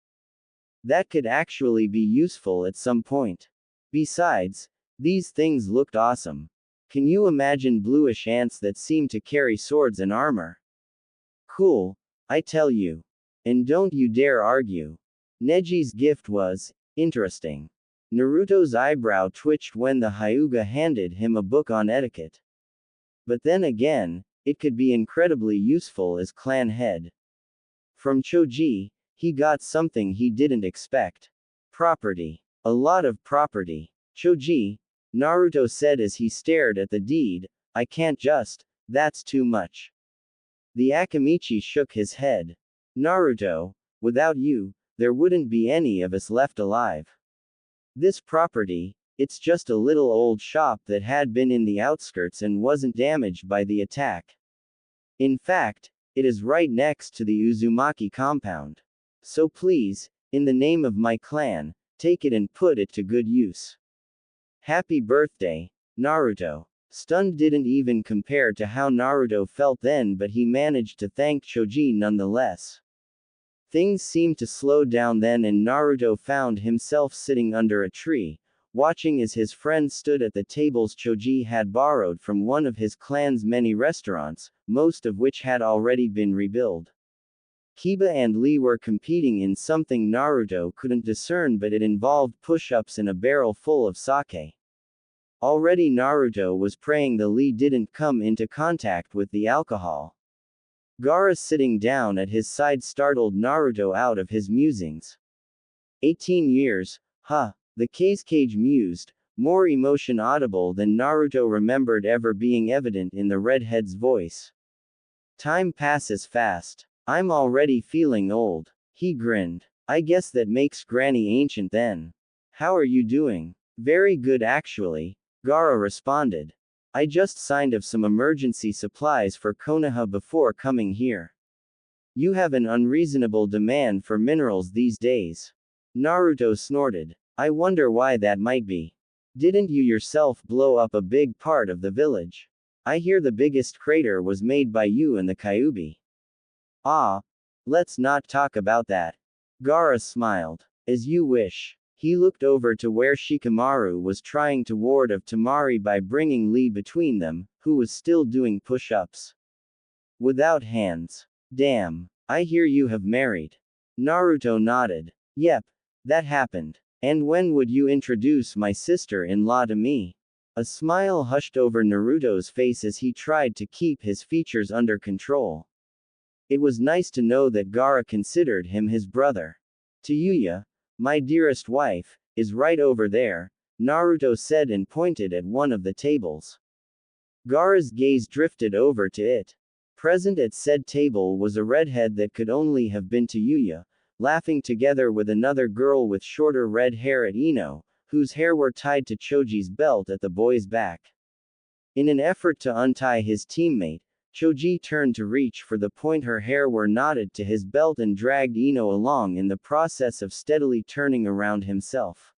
That could actually be useful at some point. Besides, these things looked awesome. Can you imagine bluish ants that seem to carry swords and armor? Cool, I tell you. And don't you dare argue. Neji's gift was interesting. Naruto's eyebrow twitched when the Hyuga handed him a book on etiquette. But then again, it could be incredibly useful as clan head. From Choji, he got something he didn't expect. Property. A lot of property. Choji, Naruto said as he stared at the deed, I can't just, that's too much. The Akamichi shook his head. Naruto, without you, there wouldn't be any of us left alive. This property, it's just a little old shop that had been in the outskirts and wasn't damaged by the attack. In fact, it is right next to the Uzumaki compound. So please, in the name of my clan, take it and put it to good use. Happy birthday, Naruto. Stunned didn't even compare to how Naruto felt then, but he managed to thank Choji nonetheless. Things seemed to slow down then, and Naruto found himself sitting under a tree, watching as his friends stood at the tables Choji had borrowed from one of his clan's many restaurants, most of which had already been rebuilt. Kiba and Lee were competing in something Naruto couldn't discern, but it involved push-ups and a barrel full of sake. Already Naruto was praying the Lee didn't come into contact with the alcohol. Gaara sitting down at his side startled Naruto out of his musings. 18 years, huh? The Cage mused, more emotion audible than Naruto remembered ever being evident in the redhead's voice. Time passes fast. I'm already feeling old. He grinned. I guess that makes Granny ancient then. How are you doing? Very good actually, Gaara responded. I just signed of some emergency supplies for Konoha before coming here. You have an unreasonable demand for minerals these days. Naruto snorted. I wonder why that might be. Didn't you yourself blow up a big part of the village? I hear the biggest crater was made by you and the Kyuubi. Ah, let's not talk about that. Gaara smiled. As you wish. He looked over to where Shikamaru was trying to ward off Tamari by bringing Lee between them, who was still doing push-ups. Without hands. Damn. I hear you have married. Naruto nodded. Yep. That happened. And when would you introduce my sister-in-law to me? A smile hushed over Naruto's face as he tried to keep his features under control. It was nice to know that Gaara considered him his brother. Tayuya, my dearest wife, is right over there, Naruto said and pointed at one of the tables. Gaara's gaze drifted over to it. Present at said table was a redhead that could only have been Tayuya, laughing together with another girl with shorter red hair at Ino, whose hair were tied to Choji's belt at the boy's back. In an effort to untie his teammate, Choji turned to reach for the point her hair were knotted to his belt and dragged Ino along in the process of steadily turning around himself.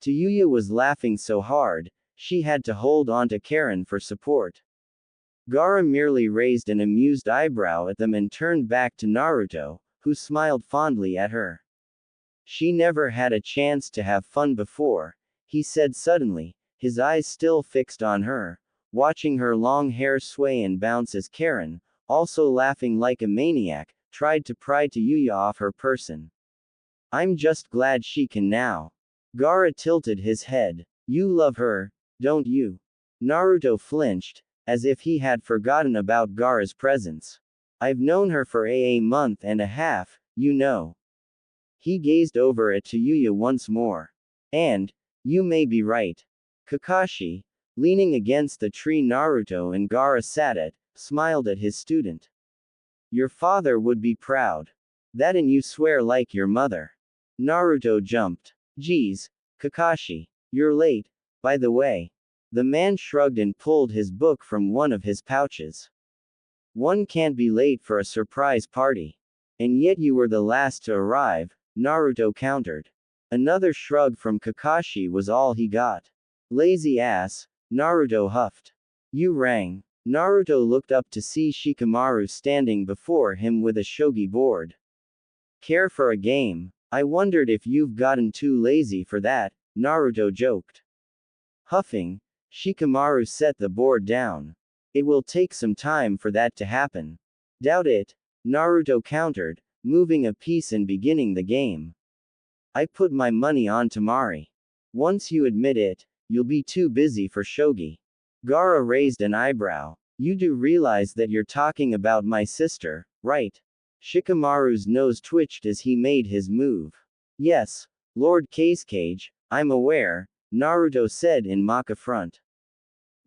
Tayuya was laughing so hard, she had to hold on to Karen for support. Gaara merely raised an amused eyebrow at them and turned back to Naruto, who smiled fondly at her. She never had a chance to have fun before, he said suddenly, his eyes still fixed on her, watching her long hair sway and bounce as Karen, also laughing like a maniac, tried to pry Tayuya off her person. I'm just glad she can now. Gaara tilted his head. You love her, don't you? Naruto flinched, as if he had forgotten about Gaara's presence. I've known her for a month and a half, you know. He gazed over at Tayuya once more. And, you may be right. Kakashi, leaning against the tree Naruto and Gaara sat at, smiled at his student. Your father would be proud. That and you swear like your mother. Naruto jumped. Geez, Kakashi. You're late, by the way. The man shrugged and pulled his book from one of his pouches. One can't be late for a surprise party. And yet you were the last to arrive, Naruto countered. Another shrug from Kakashi was all he got. Lazy ass, Naruto huffed. You rang. Naruto looked up to see Shikamaru standing before him with a shogi board. Care for a game? I wondered if you've gotten too lazy for that, Naruto joked. Huffing, Shikamaru set the board down. It will take some time for that to happen. Doubt it, Naruto countered, moving a piece and beginning the game. I put my money on Tamari. Once you admit it, you'll be too busy for shogi. Gaara raised an eyebrow. You do realize that you're talking about my sister, right? Shikamaru's nose twitched as he made his move. Yes, Lord Cage, I'm aware, Naruto said in mock affront.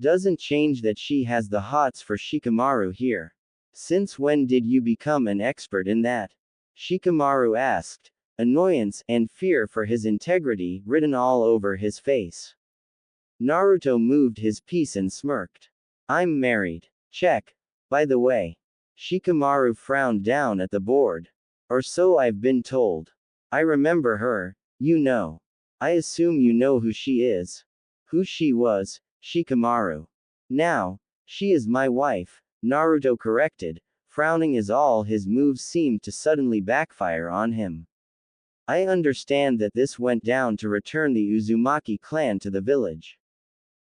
Doesn't change that she has the hots for Shikamaru here. Since when did you become an expert in that? Shikamaru asked, annoyance and fear for his integrity written all over his face. Naruto moved his piece and smirked. I'm married. Check. By the way. Shikamaru frowned down at the board. Or so I've been told. I remember her, you know. I assume you know who she is. Who she was, Shikamaru. Now, she is my wife, Naruto corrected, frowning as all his moves seemed to suddenly backfire on him. I understand that this went down to return the Uzumaki clan to the village.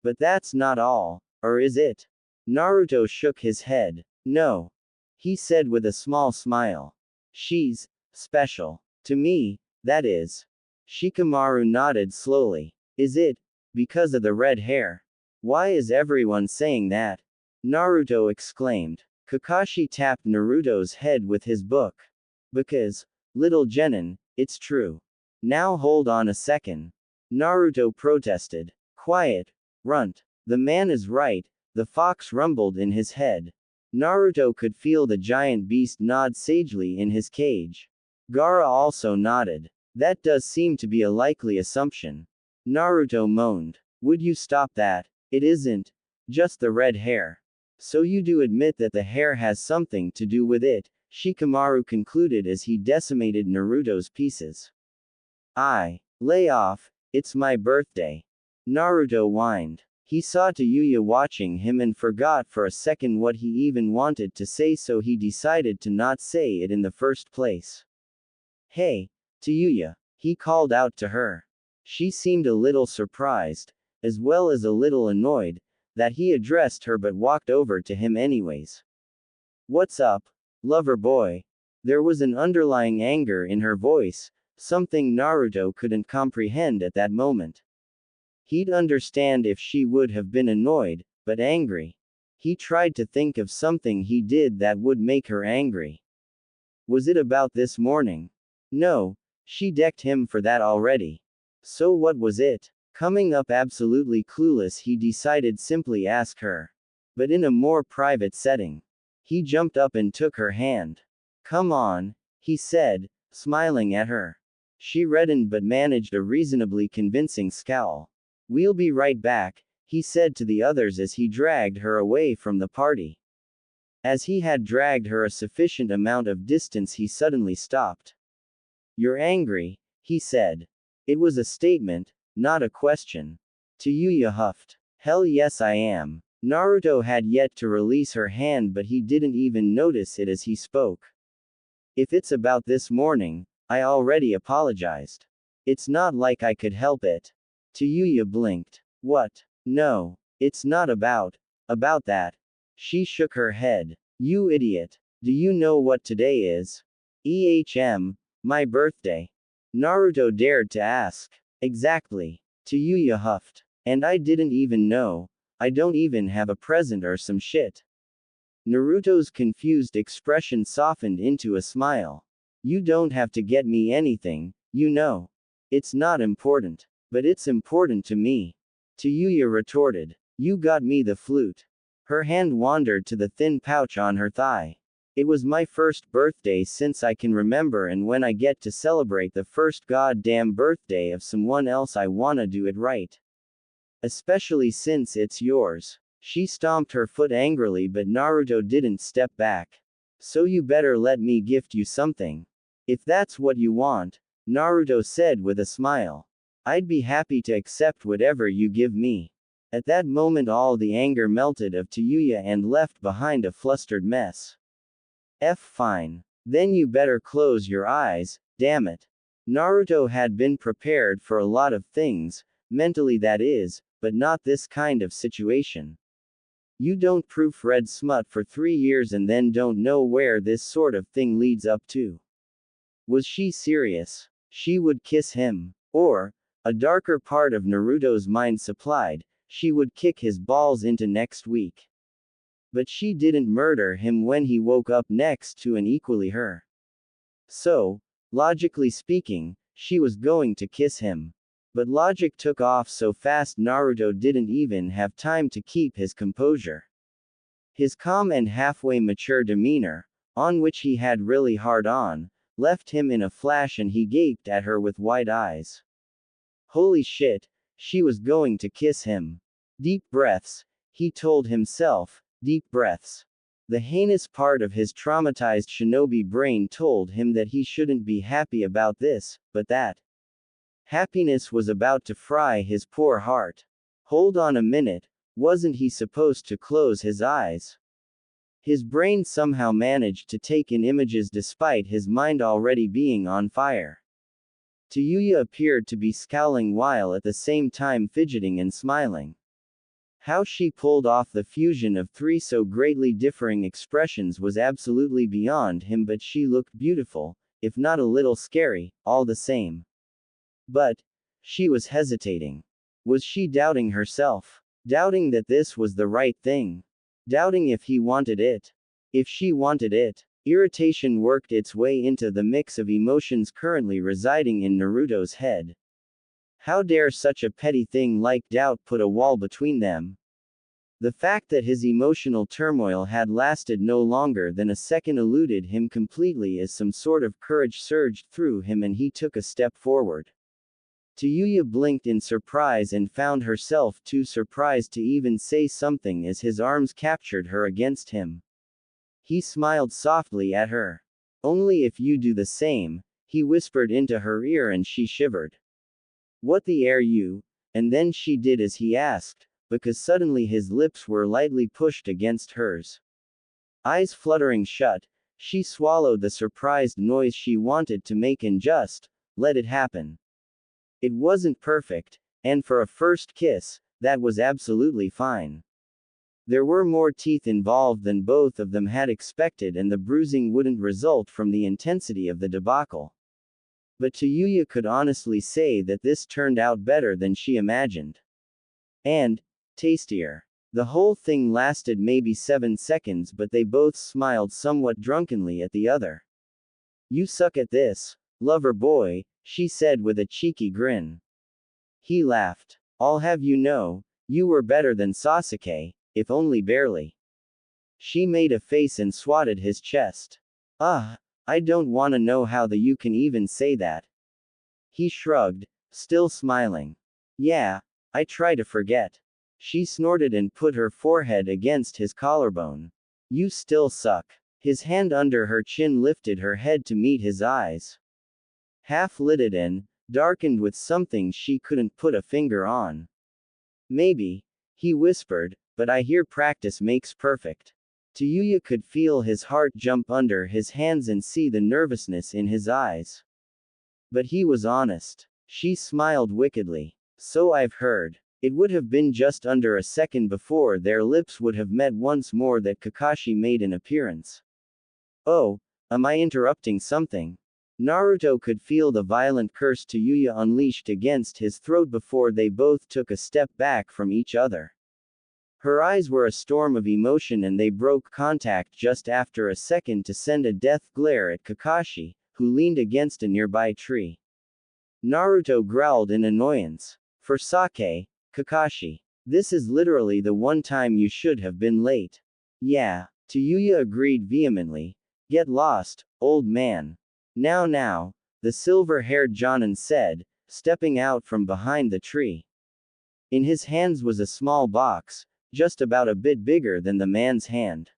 But that's not all, or is it? Naruto shook his head. No. He said with a small smile. She's special. To me, that is. Shikamaru nodded slowly. Is it? Because of the red hair? Why is everyone saying that? Naruto exclaimed. Kakashi tapped Naruto's head with his book. Because, little Genin, it's true. Now hold on a second. Naruto protested. Quiet, runt. The man is right, the fox rumbled in his head. Naruto could feel the giant beast nod sagely in his cage. Gaara also nodded. That does seem to be a likely assumption. Naruto moaned. Would you stop that? It isn't just the red hair. So you do admit that the hair has something to do with it, Shikamaru concluded as he decimated Naruto's pieces. Lay off, it's my birthday. Naruto whined. He saw Tayuya watching him and forgot for a second what he even wanted to say, so he decided to not say it in the first place. Hey, Tayuya, he called out to her. She seemed a little surprised, as well as a little annoyed, that he addressed her but walked over to him anyways. What's up, lover boy? There was an underlying anger in her voice, something Naruto couldn't comprehend at that moment. He'd understand if she would have been annoyed, but angry. He tried to think of something he did that would make her angry. Was it about this morning? No, she decked him for that already. So what was it? Coming up absolutely clueless, he decided simply ask her. But in a more private setting. He jumped up and took her hand. Come on, he said, smiling at her. She reddened but managed a reasonably convincing scowl. We'll be right back, he said to the others as he dragged her away from the party. As he had dragged her a sufficient amount of distance, he suddenly stopped. You're angry, he said. It was a statement, not a question. Tayuya huffed. Hell yes I am. Naruto had yet to release her hand, but he didn't even notice it as he spoke. If it's about this morning, I already apologized. It's not like I could help it. Tayuya blinked. What? No. It's not about that. She shook her head. You idiot. Do you know what today is? My birthday. Naruto dared to ask. Exactly. Tayuya huffed. And I didn't even know. I don't even have a present or some shit. Naruto's confused expression softened into a smile. You don't have to get me anything, you know. It's not important. But it's important to me. Tayuya retorted. You got me the flute. Her hand wandered to the thin pouch on her thigh. It was my first birthday since I can remember, and when I get to celebrate the first goddamn birthday of someone else, I wanna do it right. Especially since it's yours. She stomped her foot angrily, but Naruto didn't step back. So you better let me gift you something. If that's what you want, Naruto said with a smile. I'd be happy to accept whatever you give me. At that moment all the anger melted of Tayuya and left behind a flustered mess. Fine. Then you better close your eyes, damn it. Naruto had been prepared for a lot of things, mentally that is, but not this kind of situation. You don't proofread smut for 3 years and then don't know where this sort of thing leads up to. Was she serious? She would kiss him. Or, a darker part of Naruto's mind supplied, she would kick his balls into next week. But she didn't murder him when he woke up next to an equally her. So, logically speaking, she was going to kiss him. But logic took off so fast Naruto didn't even have time to keep his composure. His calm and halfway mature demeanor, on which he had really hard on, left him in a flash and he gaped at her with wide eyes. Holy shit, she was going to kiss him. Deep breaths, he told himself, deep breaths. The heinous part of his traumatized shinobi brain told him that he shouldn't be happy about this, but that happiness was about to fry his poor heart. Hold on a minute, wasn't he supposed to close his eyes? His brain somehow managed to take in images despite his mind already being on fire. Tayuya appeared to be scowling while at the same time fidgeting and smiling. How she pulled off the fusion of 3 so greatly differing expressions was absolutely beyond him, but she looked beautiful, if not a little scary, all the same. But she was hesitating. Was she doubting herself? Doubting that this was the right thing? Doubting if he wanted it? If she wanted it? Irritation worked its way into the mix of emotions currently residing in Naruto's head. How dare such a petty thing like doubt put a wall between them? The fact that his emotional turmoil had lasted no longer than a second eluded him completely as some sort of courage surged through him and he took a step forward. Tayuya blinked in surprise and found herself too surprised to even say something as his arms captured her against him. He smiled softly at her. "Only if you do the same," he whispered into her ear and she shivered. "What the air you?" And then she did as he asked, because suddenly his lips were lightly pushed against hers. Eyes fluttering shut, she swallowed the surprised noise she wanted to make and just let it happen. It wasn't perfect, and for a first kiss, that was absolutely fine. There were more teeth involved than both of them had expected, and the bruising wouldn't result from the intensity of the debacle. But Tayuya could honestly say that this turned out better than she imagined. And tastier. The whole thing lasted maybe 7 seconds, but they both smiled somewhat drunkenly at the other. "You suck at this, lover boy," she said with a cheeky grin. He laughed. "I'll have you know, you were better than Sasuke, if only barely." She made a face and swatted his chest. I don't wanna know how you can even say that." He shrugged, still smiling. "Yeah, I try to forget." She snorted and put her forehead against his collarbone. "You still suck." His hand under her chin lifted her head to meet his eyes. Half-lidded and darkened with something she couldn't put a finger on. "Maybe," he whispered, "but I hear practice makes perfect." Tayuya could feel his heart jump under his hands and see the nervousness in his eyes. But he was honest. She smiled wickedly. "So I've heard." It would have been just under a second before their lips would have met once more that Kakashi made an appearance. "Oh, am I interrupting something?" Naruto could feel the violent curse Tayuya unleashed against his throat before they both took a step back from each other. Her eyes were a storm of emotion and they broke contact just after a second to send a death glare at Kakashi, who leaned against a nearby tree. Naruto growled in annoyance. "For sake, Kakashi. This is literally the one time you should have been late." "Yeah," Tayuya agreed vehemently. "Get lost, old man." Now, the silver-haired Jonin said, stepping out from behind the tree. In his hands was a small box, just about a bit bigger than the man's hand.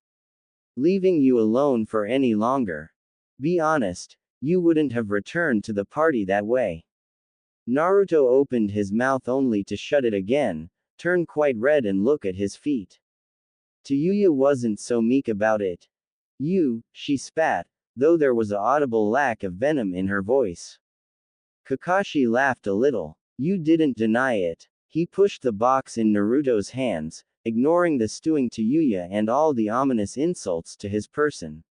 "Leaving you alone for any longer. Be honest, you wouldn't have returned to the party that way." Naruto opened his mouth only to shut it again, turn quite red and look at his feet. Tayuya wasn't so meek about it. She spat, though there was a audible lack of venom in her voice. Kakashi laughed a little. "You didn't deny it." He pushed the box in Naruto's hands, ignoring the stewing Tayuya and all the ominous insults to his person.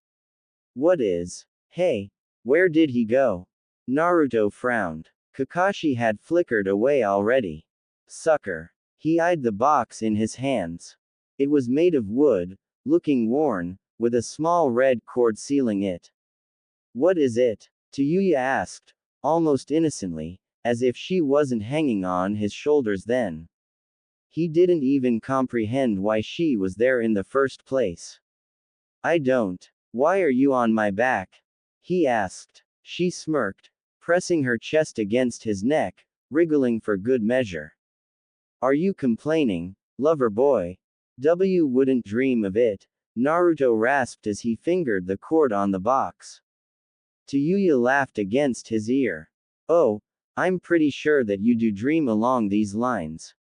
"What is? Hey, where did he go?" Naruto frowned. Kakashi had flickered away already. "Sucker." He eyed the box in his hands. It was made of wood, looking worn, with a small red cord sealing it. "What is it?" Tayuya asked, almost innocently, as if she wasn't hanging on his shoulders then. He didn't even comprehend why she was there in the first place. "I don't. Why are you on my back?" he asked. She smirked, pressing her chest against his neck, wriggling for good measure. "Are you complaining, lover boy?" Wouldn't dream of it," Naruto rasped as he fingered the cord on the box. Tayuya laughed against his ear. "Oh, I'm pretty sure that you do dream along these lines."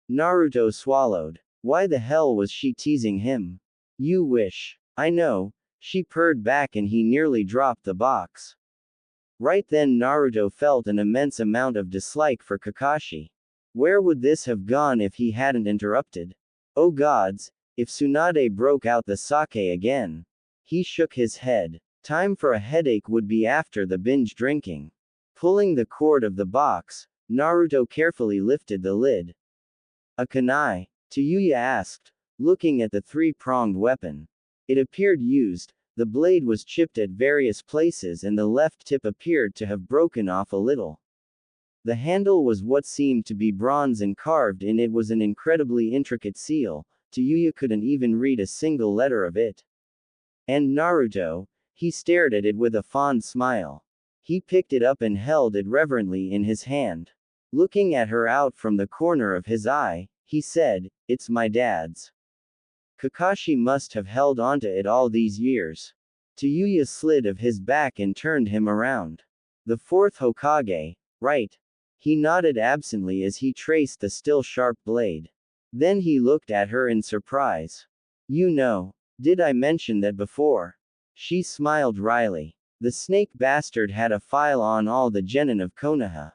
Naruto swallowed. Why the hell was she teasing him? "You wish. I know," she purred back and he nearly dropped the box. Right then Naruto felt an immense amount of dislike for Kakashi. Where would this have gone if he hadn't interrupted? Oh gods, if Tsunade broke out the sake again. He shook his head. Time for a headache would be after the binge drinking. Pulling the cord of the box, Naruto carefully lifted the lid. "A kunai?" Tayuya asked, looking at the three-pronged weapon. It appeared used, The blade was chipped at various places and the left tip appeared to have broken off a little. The handle was what seemed to be bronze and carved in it was an incredibly intricate seal. Tayuya couldn't even read a single letter of it. And Naruto, he stared at it with a fond smile. He picked it up and held it reverently in his hand. Looking at her out from the corner of his eye, he said, "It's my dad's." Kakashi must have held onto it all these years. Tayuya slid of his back and turned him around. The fourth Hokage, right? He nodded absently as he traced the still sharp blade. Then he looked at her in surprise. "You know, did I mention that before?" She smiled wryly. The snake bastard had a file on all the genin of Konoha.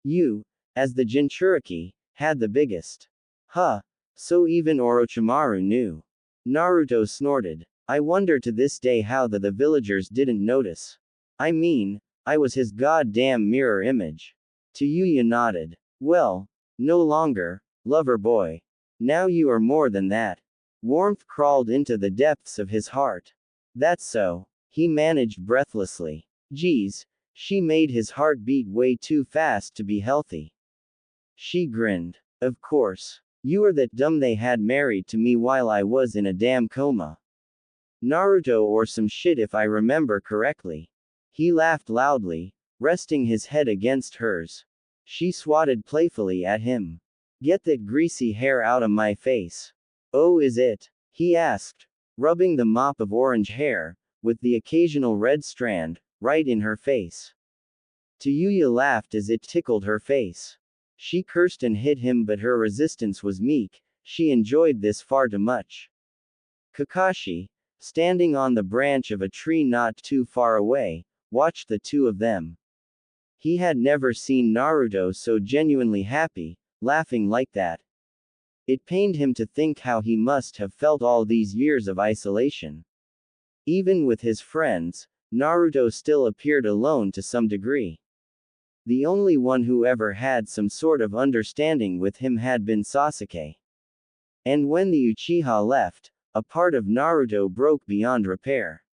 You, as the Jinchuriki, had the biggest. Huh. So even Orochimaru knew. Naruto snorted. I wonder to this day how the villagers didn't notice. I mean, I was his goddamn mirror image. Tayuya nodded. Well, no longer, lover boy. Now you are more than that. Warmth crawled into the depths of his heart. That's so, he managed breathlessly. Geez, she made his heart beat way too fast to be healthy. She grinned. Of course. You are that dumb they had married to me while I was in a damn coma. Naruto or some shit if I remember correctly. He laughed loudly, resting his head against hers. She swatted playfully at him. Get that greasy hair out of my face. Oh, is it? He asked, rubbing the mop of orange hair, with the occasional red strand, right in her face. Tayuya laughed as it tickled her face. She cursed and hit him, but her resistance was meek. She enjoyed this far too much. Kakashi, standing on the branch of a tree not too far away, watched the two of them. He had never seen Naruto so genuinely happy, laughing like that. It pained him to think how he must have felt all these years of isolation. Even with his friends, Naruto still appeared alone to some degree. The only one who ever had some sort of understanding with him had been Sasuke. And when the Uchiha left, a part of Naruto broke beyond repair.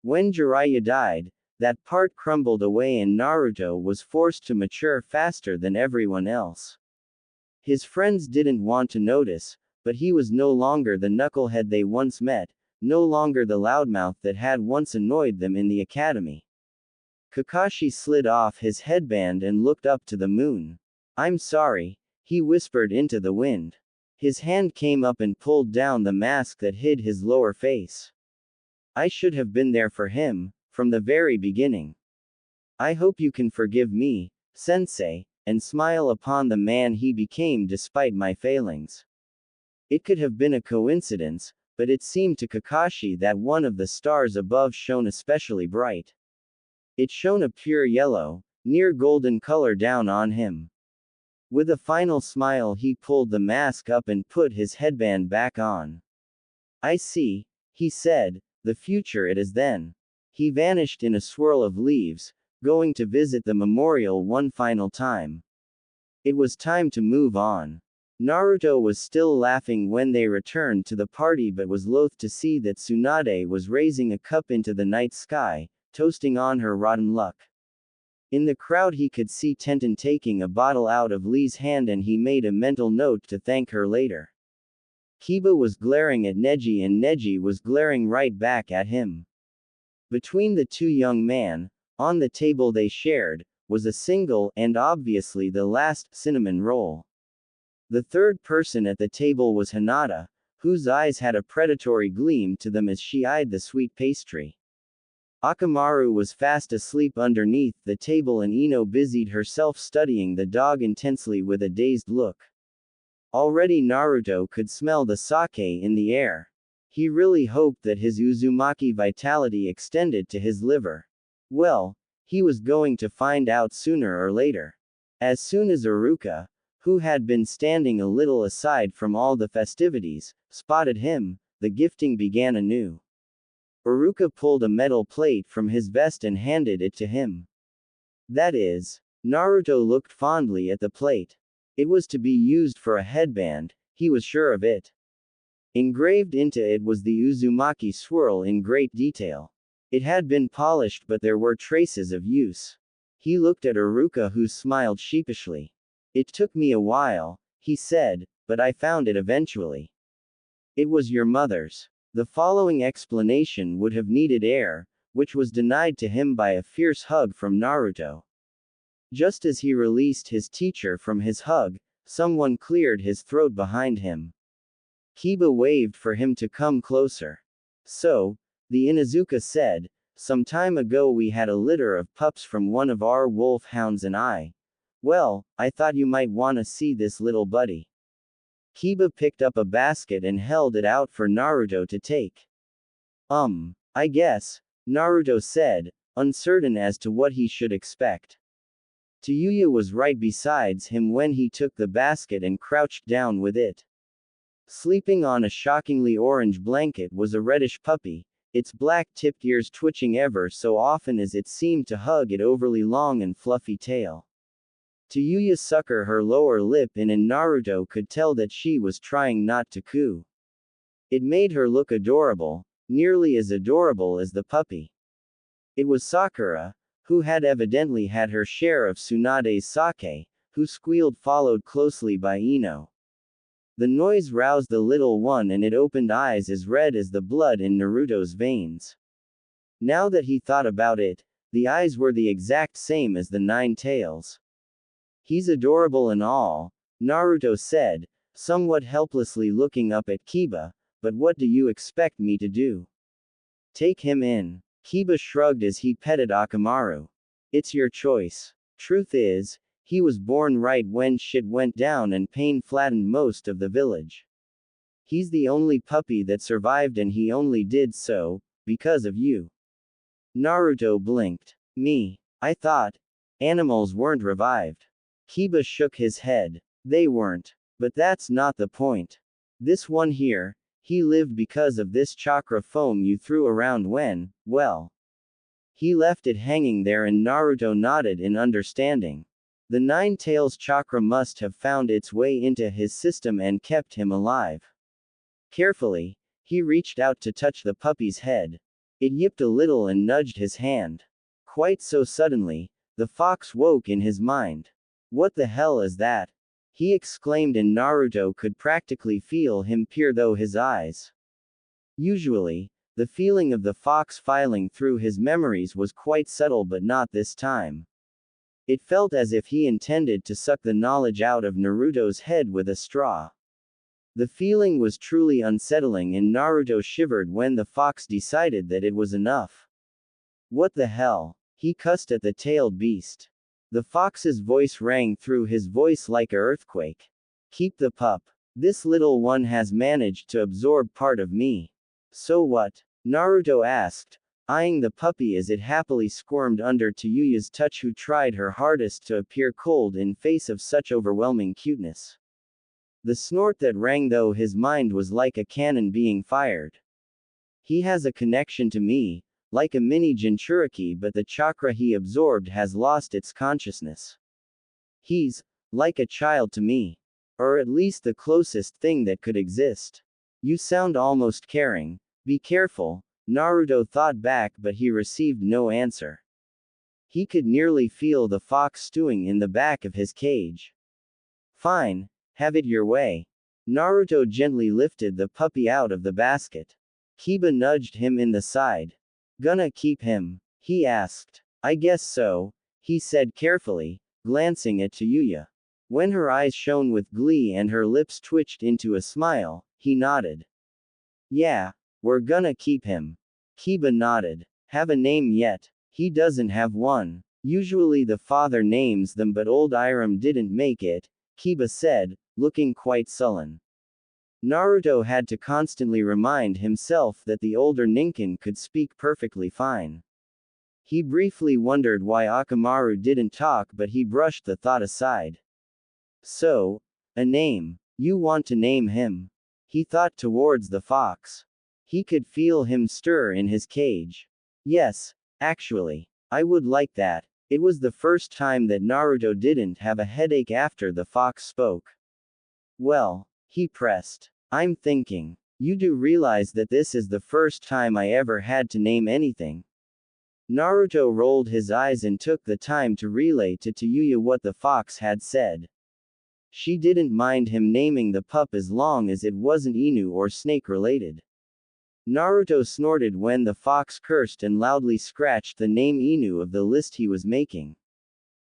When Jiraiya died, that part crumbled away and Naruto was forced to mature faster than everyone else. His friends didn't want to notice, but he was no longer the knucklehead they once met, no longer the loudmouth that had once annoyed them in the academy. Kakashi slid off his headband and looked up to the moon. I'm sorry, he whispered into the wind. His hand came up and pulled down the mask that hid his lower face. I should have been there for him, from the very beginning. I hope you can forgive me, sensei, and smile upon the man he became despite my failings. It could have been a coincidence, but it seemed to Kakashi that one of the stars above shone especially bright. It shone a pure yellow, near golden color down on him. With a final smile he pulled the mask up and put his headband back on. I see, he said, the future it is then. He vanished in a swirl of leaves, going to visit the memorial one final time. It was time to move on. Naruto was still laughing when they returned to the party but was loath to see that Tsunade was raising a cup into the night sky, toasting on her rotten luck. In the crowd he could see Tenten taking a bottle out of Lee's hand and he made a mental note to thank her later. Kiba was glaring at Neji and Neji was glaring right back at him. Between the two young men, on the table they shared, was a single, and obviously the last, cinnamon roll. The third person at the table was Hinata, whose eyes had a predatory gleam to them as she eyed the sweet pastry. Akamaru was fast asleep underneath the table and Ino busied herself studying the dog intensely with a dazed look. Already Naruto could smell the sake in the air. He really hoped that his Uzumaki vitality extended to his liver. Well, he was going to find out sooner or later. As soon as Iruka, who had been standing a little aside from all the festivities, spotted him, the gifting began anew. Iruka pulled a metal plate from his vest and handed it to him. That is, Naruto looked fondly at the plate. It was to be used for a headband, he was sure of it. Engraved into it was the Uzumaki swirl in great detail. It had been polished, but there were traces of use. He looked at Iruka, who smiled sheepishly. It took me a while, he said, but I found it eventually. It was your mother's. The following explanation would have needed air, which was denied to him by a fierce hug from Naruto. Just as he released his teacher from his hug, someone cleared his throat behind him. Kiba waved for him to come closer. So, the Inuzuka said, some time ago we had a litter of pups from one of our wolf hounds and well, I thought you might wanna see this little buddy. Kiba picked up a basket and held it out for Naruto to take. I guess, Naruto said, uncertain as to what he should expect. Tayuya was right beside him when he took the basket and crouched down with it. Sleeping on a shockingly orange blanket was a reddish puppy, its black-tipped ears twitching ever so often as it seemed to hug its overly long and fluffy tail. Tayuya sucked her lower lip in and Naruto could tell that she was trying not to coo. It made her look adorable, nearly as adorable as the puppy. It was Sakura, who had evidently had her share of Tsunade's sake, who squealed, followed closely by Ino. The noise roused the little one and it opened eyes as red as the blood in Naruto's veins. Now that he thought about it, the eyes were the exact same as the 9 tails. He's adorable and all, Naruto said, somewhat helplessly looking up at Kiba, but what do you expect me to do? Take him in. Kiba shrugged as he petted Akamaru. It's your choice. Truth is, he was born right when shit went down and pain flattened most of the village. He's the only puppy that survived and he only did so, because of you. Naruto blinked. Me. I thought animals weren't revived. Kiba shook his head. They weren't. But that's not the point. This one here, he lived because of this chakra foam you threw around when, well. He left it hanging there and Naruto nodded in understanding. The 9 tails chakra must have found its way into his system and kept him alive. Carefully, he reached out to touch the puppy's head. It yipped a little and nudged his hand. Quite so suddenly, the fox woke in his mind. What the hell is that? He exclaimed and Naruto could practically feel him peer through his eyes. Usually, the feeling of the fox filing through his memories was quite subtle, but not this time. It felt as if he intended to suck the knowledge out of Naruto's head with a straw. The feeling was truly unsettling and Naruto shivered when the fox decided that it was enough. What the hell? He cussed at the tailed beast. The fox's voice rang through his voice like an earthquake. Keep the pup. This little one has managed to absorb part of me. So what? Naruto asked, eyeing the puppy as it happily squirmed under Tayuya's touch, who tried her hardest to appear cold in face of such overwhelming cuteness. The snort that rang through his mind was like a cannon being fired. He has a connection to me, like a mini Jinchuriki, but the chakra he absorbed has lost its consciousness. He's like a child to me. Or at least the closest thing that could exist. You sound almost caring. Be careful, Naruto thought back, but he received no answer. He could nearly feel the fox stewing in the back of his cage. Fine, have it your way. Naruto gently lifted the puppy out of the basket. Kiba nudged him in the side. Gonna keep him? He asked. I guess so, he said carefully, glancing at Tayuya. When her eyes shone with glee and her lips twitched into a smile, he nodded. Yeah, we're gonna keep him. Kiba nodded. Have a name yet? He doesn't have one. Usually the father names them, but old Iram didn't make it, Kiba said, looking quite sullen. Naruto had to constantly remind himself that the older Ninken could speak perfectly fine. He briefly wondered why Akamaru didn't talk, but he brushed the thought aside. So, a name. You want to name him? He thought towards the fox. He could feel him stir in his cage. Yes, actually. I would like that. It was the first time that Naruto didn't have a headache after the fox spoke. Well, he pressed. I'm thinking. You do realize that this is the first time I ever had to name anything. Naruto rolled his eyes and took the time to relay to Tayuya what the fox had said. She didn't mind him naming the pup as long as it wasn't Inu or snake related. Naruto snorted when the fox cursed and loudly scratched the name Inu of the list he was making.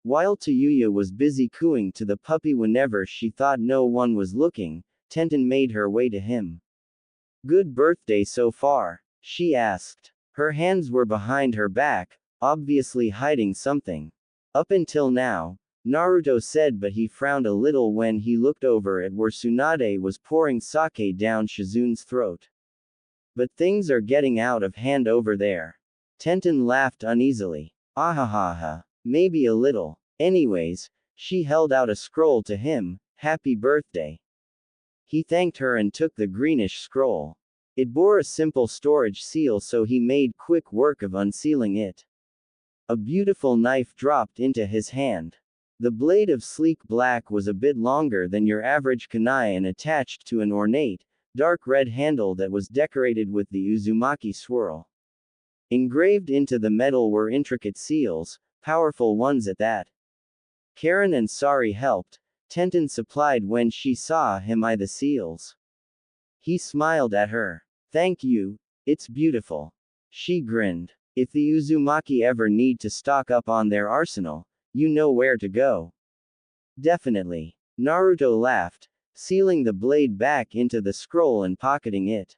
While Tayuya was busy cooing to the puppy whenever she thought no one was looking, Tenten made her way to him. "Good birthday so far?" she asked. Her hands were behind her back, obviously hiding something. "Up until now," Naruto said, but he frowned a little when he looked over at where Tsunade was pouring sake down Shizune's throat. "But things are getting out of hand over there." Tenten laughed uneasily. "Ahahaha. Maybe a little. Anyways," she held out a scroll to him. "Happy birthday." He thanked her and took the greenish scroll. It bore a simple storage seal, so he made quick work of unsealing it. A beautiful knife dropped into his hand. The blade of sleek black was a bit longer than your average kunai and attached to an ornate, dark red handle that was decorated with the Uzumaki swirl. Engraved into the metal were intricate seals, powerful ones at that. Karen and Sari helped. Tenten supplied when she saw him eye the seals. He smiled at her. "Thank you, it's beautiful." She grinned. "If the Uzumaki ever need to stock up on their arsenal, you know where to go." "Definitely." Naruto laughed, sealing the blade back into the scroll and pocketing it.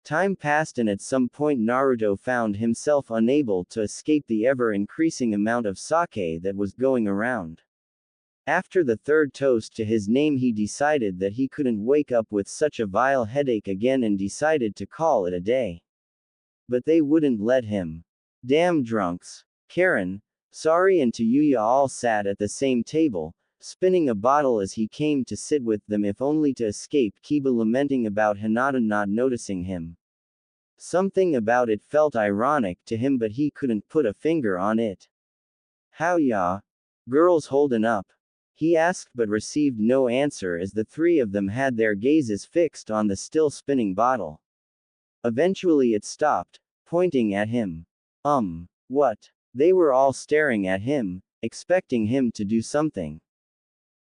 Time passed and at some point Naruto found himself unable to escape the ever-increasing amount of sake that was going around. After the third toast to his name he decided that he couldn't wake up with such a vile headache again and decided to call it a day. But they wouldn't let him. Damn drunks. Karen, Sari and Tayuya all sat at the same table, spinning a bottle as he came to sit with them if only to escape Kiba lamenting about Hinata not noticing him. Something about it felt ironic to him but he couldn't put a finger on it. "How ya? Girls holdin' up?" he asked but received no answer as the three of them had their gazes fixed on the still spinning bottle. Eventually it stopped, pointing at him. What? They were all staring at him, expecting him to do something.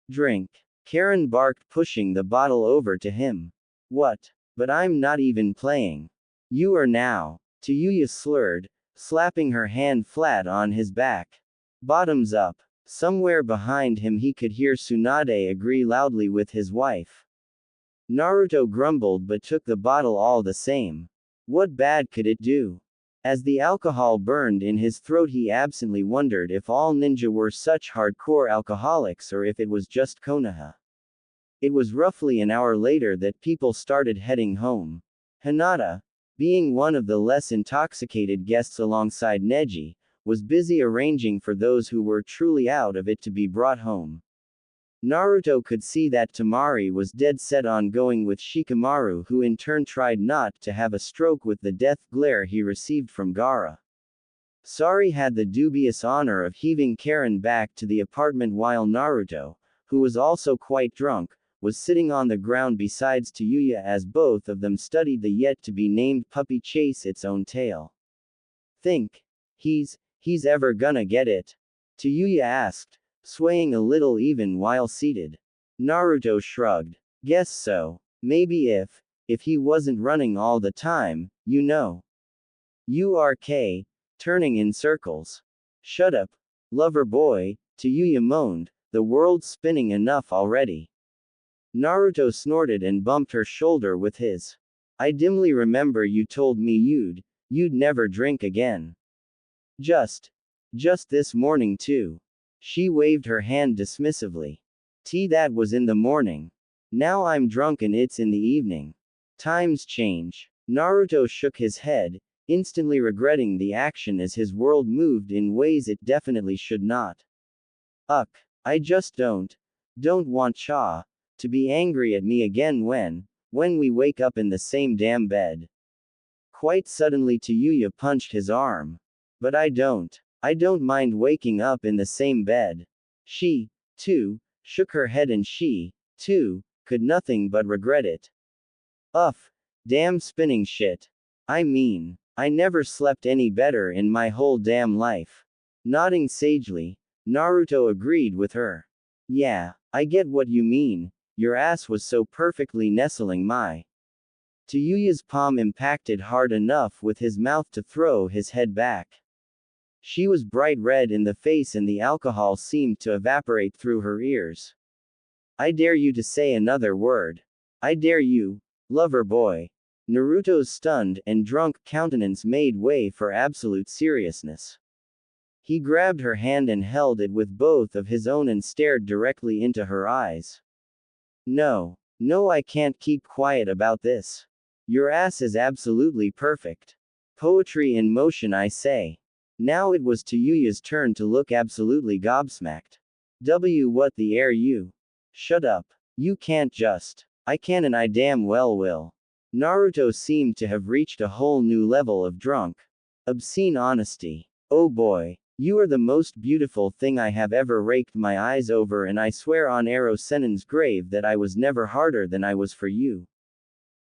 "Drink." Karen barked, pushing the bottle over to him. "What? But I'm not even playing." "You are now." Tayuya slurred, slapping her hand flat on his back. "Bottoms up." Somewhere behind him he could hear Tsunade agree loudly with his wife. Naruto grumbled but took the bottle all the same. What bad could it do? As the alcohol burned in his throat he absently wondered if all ninja were such hardcore alcoholics or if it was just Konoha. It was roughly an hour later that people started heading home. Hinata, being one of the less intoxicated guests alongside Neji, was busy arranging for those who were truly out of it to be brought home. Naruto could see that Temari was dead set on going with Shikamaru, who in turn tried not to have a stroke with the death glare he received from Gaara. Sari had the dubious honor of heaving Karen back to the apartment while Naruto, who was also quite drunk, was sitting on the ground besides Tayuya as both of them studied the yet-to-be-named puppy chase its own tail. "Think he's ever gonna get it?" Tayuya asked, swaying a little even while seated. Naruto shrugged. "Guess so. Maybe if he wasn't running all the time, you know." "URK, turning in circles." "Shut up, lover boy," Tayuya moaned, "the world's spinning enough already." Naruto snorted and bumped her shoulder with his. "I dimly remember you told me you'd never drink again. Just this morning too." She waved her hand dismissively. That was in the morning. Now I'm drunk and it's in the evening. Times change." Naruto shook his head, instantly regretting the action as his world moved in ways it definitely should not. I just don't want Cha to be angry at me again when we wake up in the same damn bed." Quite suddenly Tayuya punched his arm. "But I don't mind waking up in the same bed." She, too, shook her head and she, too, could nothing but regret it. Damn spinning shit. I mean, I never slept any better in my whole damn life. Nodding sagely, Naruto agreed with her. Yeah, I get what you mean, your ass was so perfectly nestling my. Tayuya's palm impacted hard enough with his mouth to throw his head back. She was bright red in the face and the alcohol seemed to evaporate through her ears. I dare you to say another word. I dare you, lover boy. Naruto's stunned and drunk countenance made way for absolute seriousness. He grabbed her hand and held it with both of his own and stared directly into her eyes. No, no, I can't keep quiet about this. Your ass is absolutely perfect. Poetry in motion, I say. Now it was Tayuya's turn to look absolutely gobsmacked. What the air you? Shut up. You can't just. I can and I damn well will. Naruto seemed to have reached a whole new level of drunk. Obscene honesty. Oh boy. You are the most beautiful thing I have ever raked my eyes over, and I swear on Ero Sennin's grave that I was never harder than I was for you.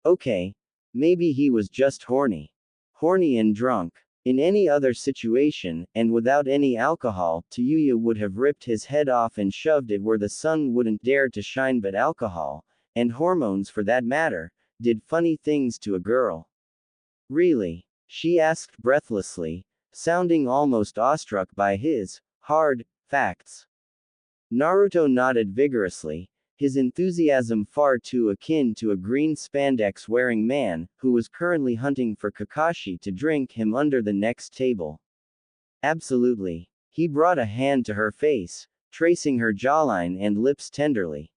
Okay. Maybe he was just horny. Horny and drunk. In any other situation, and without any alcohol, Tayuya would have ripped his head off and shoved it where the sun wouldn't dare to shine, but alcohol, and hormones for that matter, did funny things to a girl. Really? She asked breathlessly, sounding almost awestruck by his hard facts. Naruto nodded vigorously, his enthusiasm far too akin to a green spandex-wearing man, who was currently hunting for Kakashi to drink him under the next table. Absolutely. He brought a hand to her face, tracing her jawline and lips tenderly.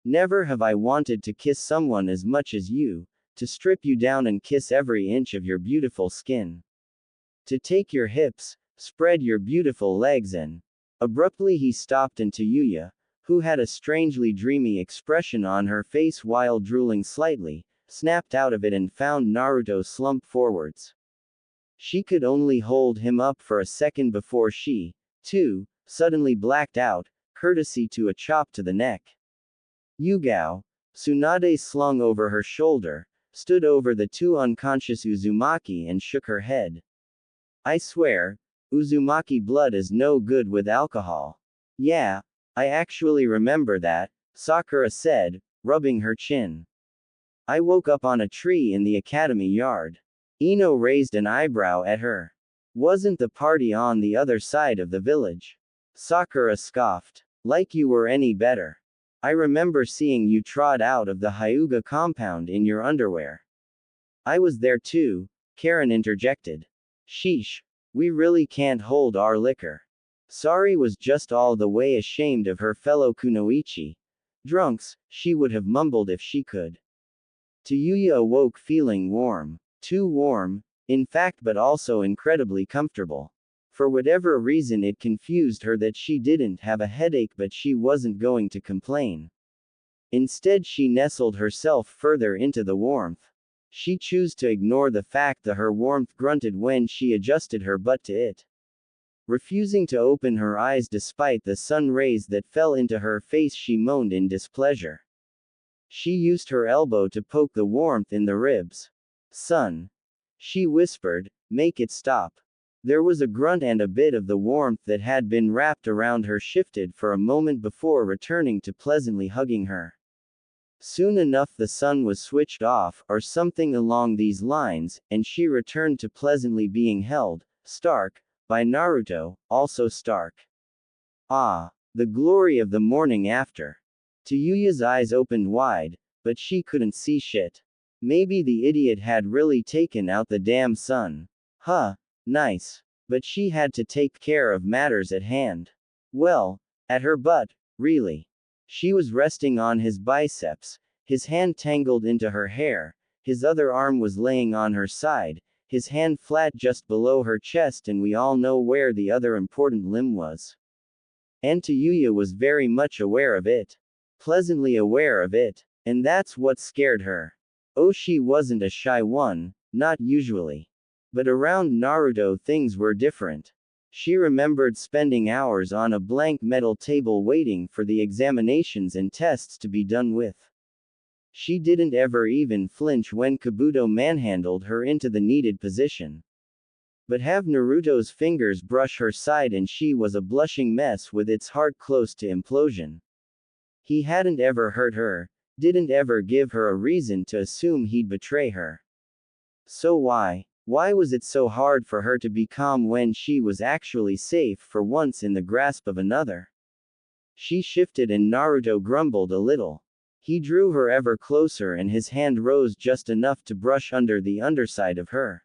Never have I wanted to kiss someone as much as you, to strip you down and kiss every inch of your beautiful skin. To take your hips, spread your beautiful legs and. Abruptly he stopped, and Tayuya, who had a strangely dreamy expression on her face while drooling slightly, snapped out of it and found Naruto slumped forwards. She could only hold him up for a second before she, too, suddenly blacked out, courtesy to a chop to the neck. Yugao, Tsunade slung over her shoulder, stood over the two unconscious Uzumaki and shook her head. I swear, Uzumaki blood is no good with alcohol. Yeah, I actually remember that, Sakura said, rubbing her chin. I woke up on a tree in the academy yard. Ino raised an eyebrow at her. Wasn't the party on the other side of the village? Sakura scoffed. Like you were any better. I remember seeing you trot out of the Hyuga compound in your underwear. I was there too, Karen interjected. Sheesh. We really can't hold our liquor. Sari was just all the way ashamed of her fellow kunoichi. Drunks, she would have mumbled if she could. Tayuya awoke feeling warm. Too warm, in fact, but also incredibly comfortable. For whatever reason, it confused her that she didn't have a headache, but she wasn't going to complain. Instead, she nestled herself further into the warmth. She chose to ignore the fact that her warmth grunted when she adjusted her butt to it. Refusing to open her eyes despite the sun rays that fell into her face, she moaned in displeasure. She used her elbow to poke the warmth in the ribs. Son. She whispered, make it stop. There was a grunt, and a bit of the warmth that had been wrapped around her shifted for a moment before returning to pleasantly hugging her. Soon enough the sun was switched off, or something along these lines, and she returned to pleasantly being held, stark, by Naruto, also stark. Ah, the glory of the morning after. Tayuya's eyes opened wide, but she couldn't see shit. Maybe the idiot had really taken out the damn sun. Huh, nice. But she had to take care of matters at hand. Well, at her butt, really. She was resting on his biceps, his hand tangled into her hair, his other arm was laying on her side, his hand flat just below her chest, and we all know where the other important limb was. And Tayuya was very much aware of it. Pleasantly aware of it. And that's what scared her. Oh, she wasn't a shy one, not usually. But around Naruto things were different. She remembered spending hours on a blank metal table waiting for the examinations and tests to be done with. She didn't ever even flinch when Kabuto manhandled her into the needed position. But have Naruto's fingers brush her side and she was a blushing mess with its heart close to implosion. He hadn't ever hurt her, didn't ever give her a reason to assume he'd betray her. So why was it so hard for her to be calm when she was actually safe for once in the grasp of another? She shifted and Naruto grumbled a little. He drew her ever closer and his hand rose just enough to brush under the underside of her.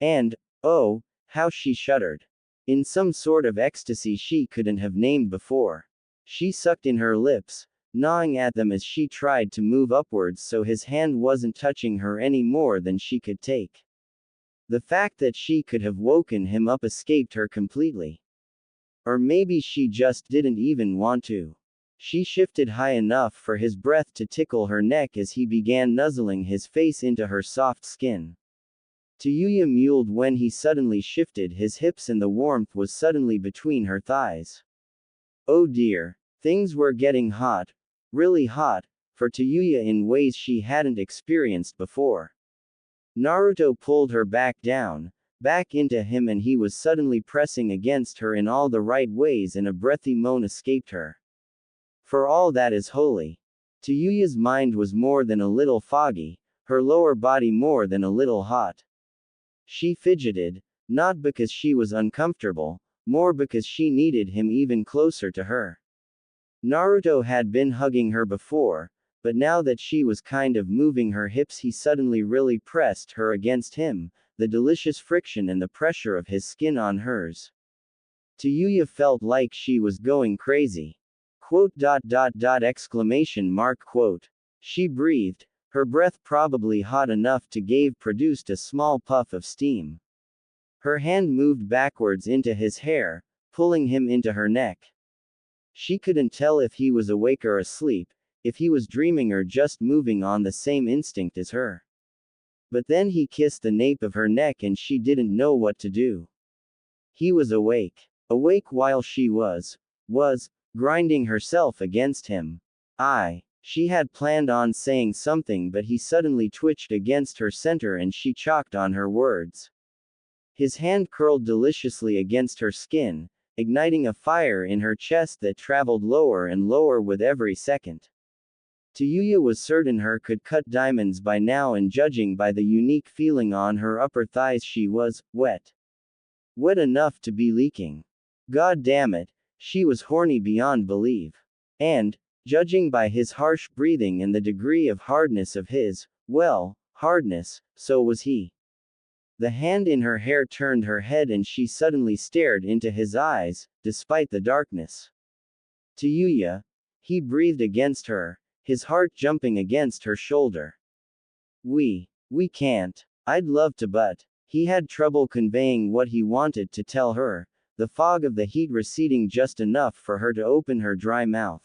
And, oh, how she shuddered. In some sort of ecstasy she couldn't have named before. She sucked in her lips, gnawing at them as she tried to move upwards so his hand wasn't touching her any more than she could take. The fact that she could have woken him up escaped her completely. Or maybe she just didn't even want to. She shifted high enough for his breath to tickle her neck as he began nuzzling his face into her soft skin. Tayuya mewed when he suddenly shifted his hips and the warmth was suddenly between her thighs. Oh dear, things were getting hot, really hot, for Tayuya in ways she hadn't experienced before. Naruto pulled her back down, back into him and he was suddenly pressing against her in all the right ways and a breathy moan escaped her. For all that is holy. Tayuya's mind was more than a little foggy, her lower body more than a little hot. She fidgeted, not because she was uncomfortable, more because she needed him even closer to her. Naruto had been hugging her before, but now that she was kind of moving her hips he suddenly really pressed her against him, the delicious friction and the pressure of his skin on hers. Tayuya felt like she was going crazy. Exclamation mark quote. She breathed, her breath probably hot enough to give produced a small puff of steam. Her hand moved backwards into his hair, pulling him into her neck. She couldn't tell if he was awake or asleep, if he was dreaming or just moving on the same instinct as her. But then he kissed the nape of her neck and she didn't know what to do. He was awake. Awake while she was grinding herself against him. She had planned on saying something but he suddenly twitched against her center and she choked on her words. His hand curled deliciously against her skin, igniting a fire in her chest that traveled lower and lower with every second. Tayuya was certain her could cut diamonds by now and judging by the unique feeling on her upper thighs she was wet. Wet enough to be leaking. God damn it, she was horny beyond belief. And, judging by his harsh breathing and the degree of hardness of his, hardness, so was he. The hand in her hair turned her head and she suddenly stared into his eyes, despite the darkness. Tayuya, he breathed against her, his heart jumping against her shoulder. We can't. I'd love to but. He had trouble conveying what he wanted to tell her, the fog of the heat receding just enough for her to open her dry mouth.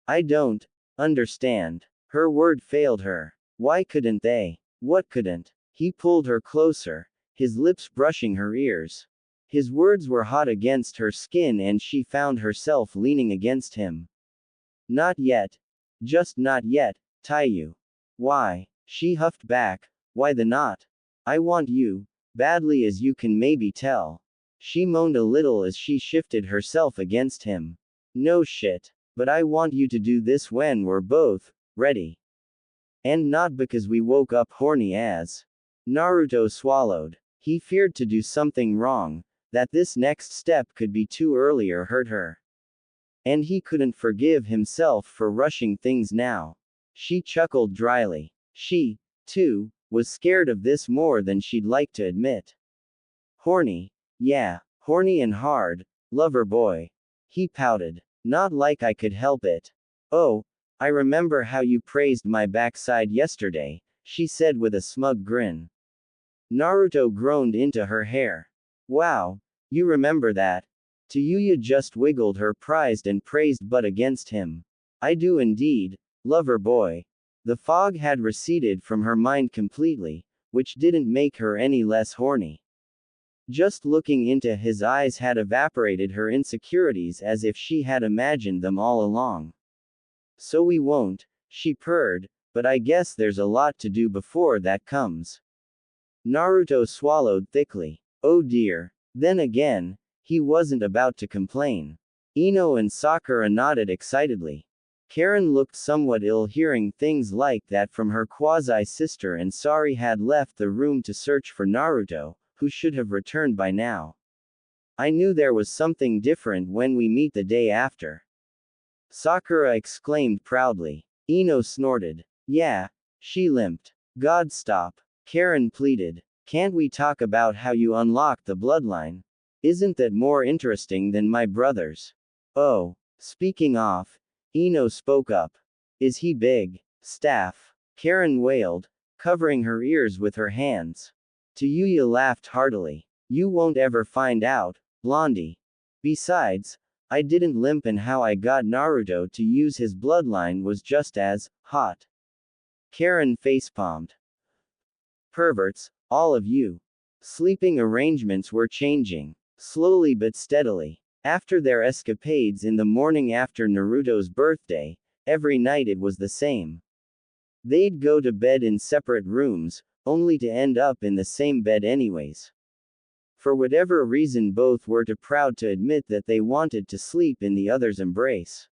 I don't understand. Her word failed her. Why couldn't they? What couldn't? He pulled her closer, his lips brushing her ears. His words were hot against her skin and she found herself leaning against him. Not yet. Just not yet, Taiyu. Why? She huffed back. Why the not? I want you, badly as you can maybe tell. She moaned a little as she shifted herself against him. No shit. But I want you to do this when we're both ready. And not because we woke up horny as. Naruto swallowed. He feared to do something wrong, that this next step could be too early or hurt her. And he couldn't forgive himself for rushing things now. She chuckled dryly. She, too, was scared of this more than she'd like to admit. Horny? Yeah, horny and hard, lover boy. He pouted. Not like I could help it. Oh, I remember how you praised my backside yesterday, she said with a smug grin. Naruto groaned into her hair. Wow, you remember that? Tayuya just wiggled her prized and praised butt against him. I do indeed, lover boy. The fog had receded from her mind completely, which didn't make her any less horny. Just looking into his eyes had evaporated her insecurities as if she had imagined them all along. So we won't, she purred, but I guess there's a lot to do before that comes. Naruto swallowed thickly. Oh dear. Then again, he wasn't about to complain. Ino and Sakura nodded excitedly. Karen looked somewhat ill hearing things like that from her quasi-sister, and Sari had left the room to search for Naruto, who should have returned by now. I knew there was something different when we meet the day after. Sakura exclaimed proudly. Ino snorted. Yeah. She limped. God stop. Karen pleaded. Can't we talk about how you unlocked the bloodline? Isn't that more interesting than my brother's? Oh. Speaking of. Ino spoke up. Is he big? Staff. Karen wailed, covering her ears with her hands. Tayuya laughed heartily. You won't ever find out, Blondie. Besides, I didn't limp, and how I got Naruto to use his bloodline was just as hot. Karen facepalmed. Perverts, all of you. Sleeping arrangements were changing, slowly but steadily. After their escapades in the morning after Naruto's birthday, every night it was the same. They'd go to bed in separate rooms, only to end up in the same bed anyways. For whatever reason, both were too proud to admit that they wanted to sleep in the other's embrace.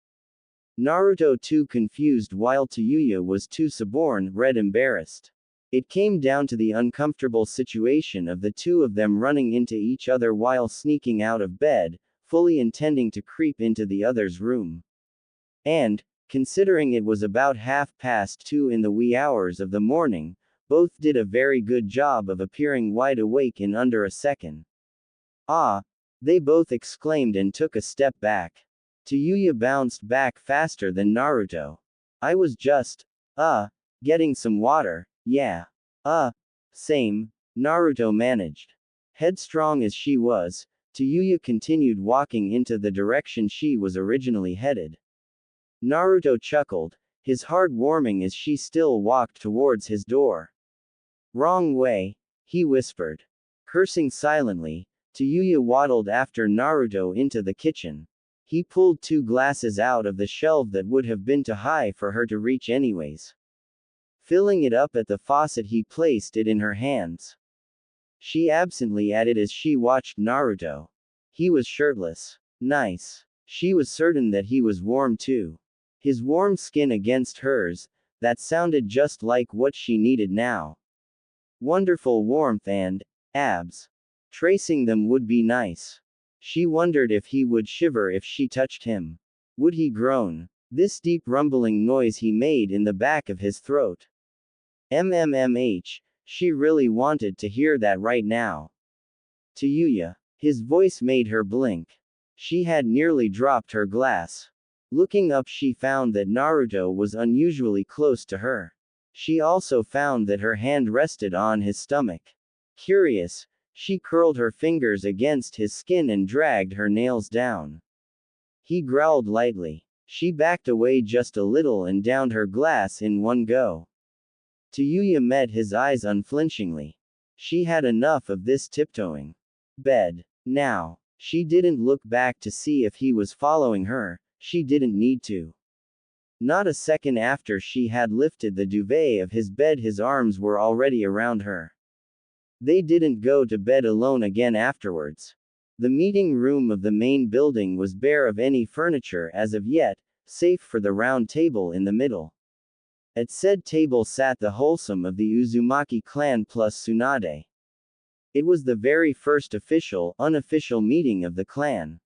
Naruto too confused, while Tayuya was too suborn, red embarrassed. It came down to the uncomfortable situation of the two of them running into each other while sneaking out of bed, fully intending to creep into the other's room. And, considering it was about 2:30 in the wee hours of the morning, both did a very good job of appearing wide awake in under a second. Ah! They both exclaimed and took a step back. Tayuya bounced back faster than Naruto. I was just, getting some water, yeah. Same, Naruto managed. Headstrong as she was, Tayuya continued walking into the direction she was originally headed. Naruto chuckled, his heart warming as she still walked towards his door. Wrong way, he whispered. Cursing silently, Tayuya waddled after Naruto into the kitchen. He pulled 2 glasses out of the shelf that would have been too high for her to reach anyways. Filling it up at the faucet, he placed it in her hands. She absently added as she watched Naruto. He was shirtless. Nice. She was certain that he was warm too. His warm skin against hers, that sounded just like what she needed now. Wonderful warmth and abs. Tracing them would be nice. She wondered if he would shiver if she touched him. Would he groan? This deep rumbling noise he made in the back of his throat. MMMH, she really wanted to hear that right now. Tayuya. His voice made her blink. She had nearly dropped her glass. Looking up, she found that Naruto was unusually close to her. She also found that her hand rested on his stomach. Curious, she curled her fingers against his skin and dragged her nails down. He growled lightly. She backed away just a little and downed her glass in one go. Tayuya met his eyes unflinchingly. She had enough of this tiptoeing. Bed. Now. She didn't look back to see if he was following her, she didn't need to. Not a second after she had lifted the duvet of his bed, his arms were already around her. They didn't go to bed alone again afterwards. The meeting room of the main building was bare of any furniture as of yet, save for the round table in the middle. At said table sat the wholesome of the Uzumaki clan plus Tsunade. It was the very first unofficial meeting of the clan.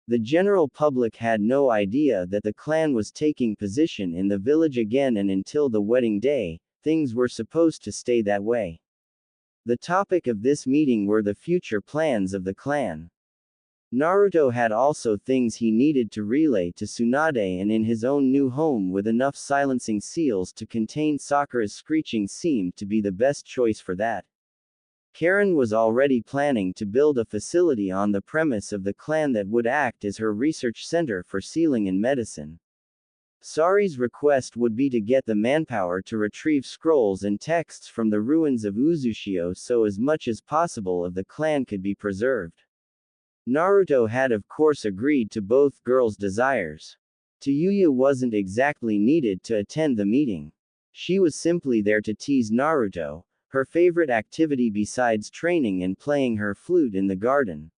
The general public had no idea that the clan was taking position in the village again, and until the wedding day, things were supposed to stay that way. The topic of this meeting were the future plans of the clan. Naruto had also things he needed to relay to Tsunade, and in his own new home with enough silencing seals to contain Sakura's screeching seemed to be the best choice for that. Karen was already planning to build a facility on the premise of the clan that would act as her research center for sealing and medicine. Sari's request would be to get the manpower to retrieve scrolls and texts from the ruins of Uzushio so as much as possible of the clan could be preserved. Naruto had of course agreed to both girls' desires. Tayuya wasn't exactly needed to attend the meeting. She was simply there to tease Naruto, her favorite activity besides training and playing her flute in the garden.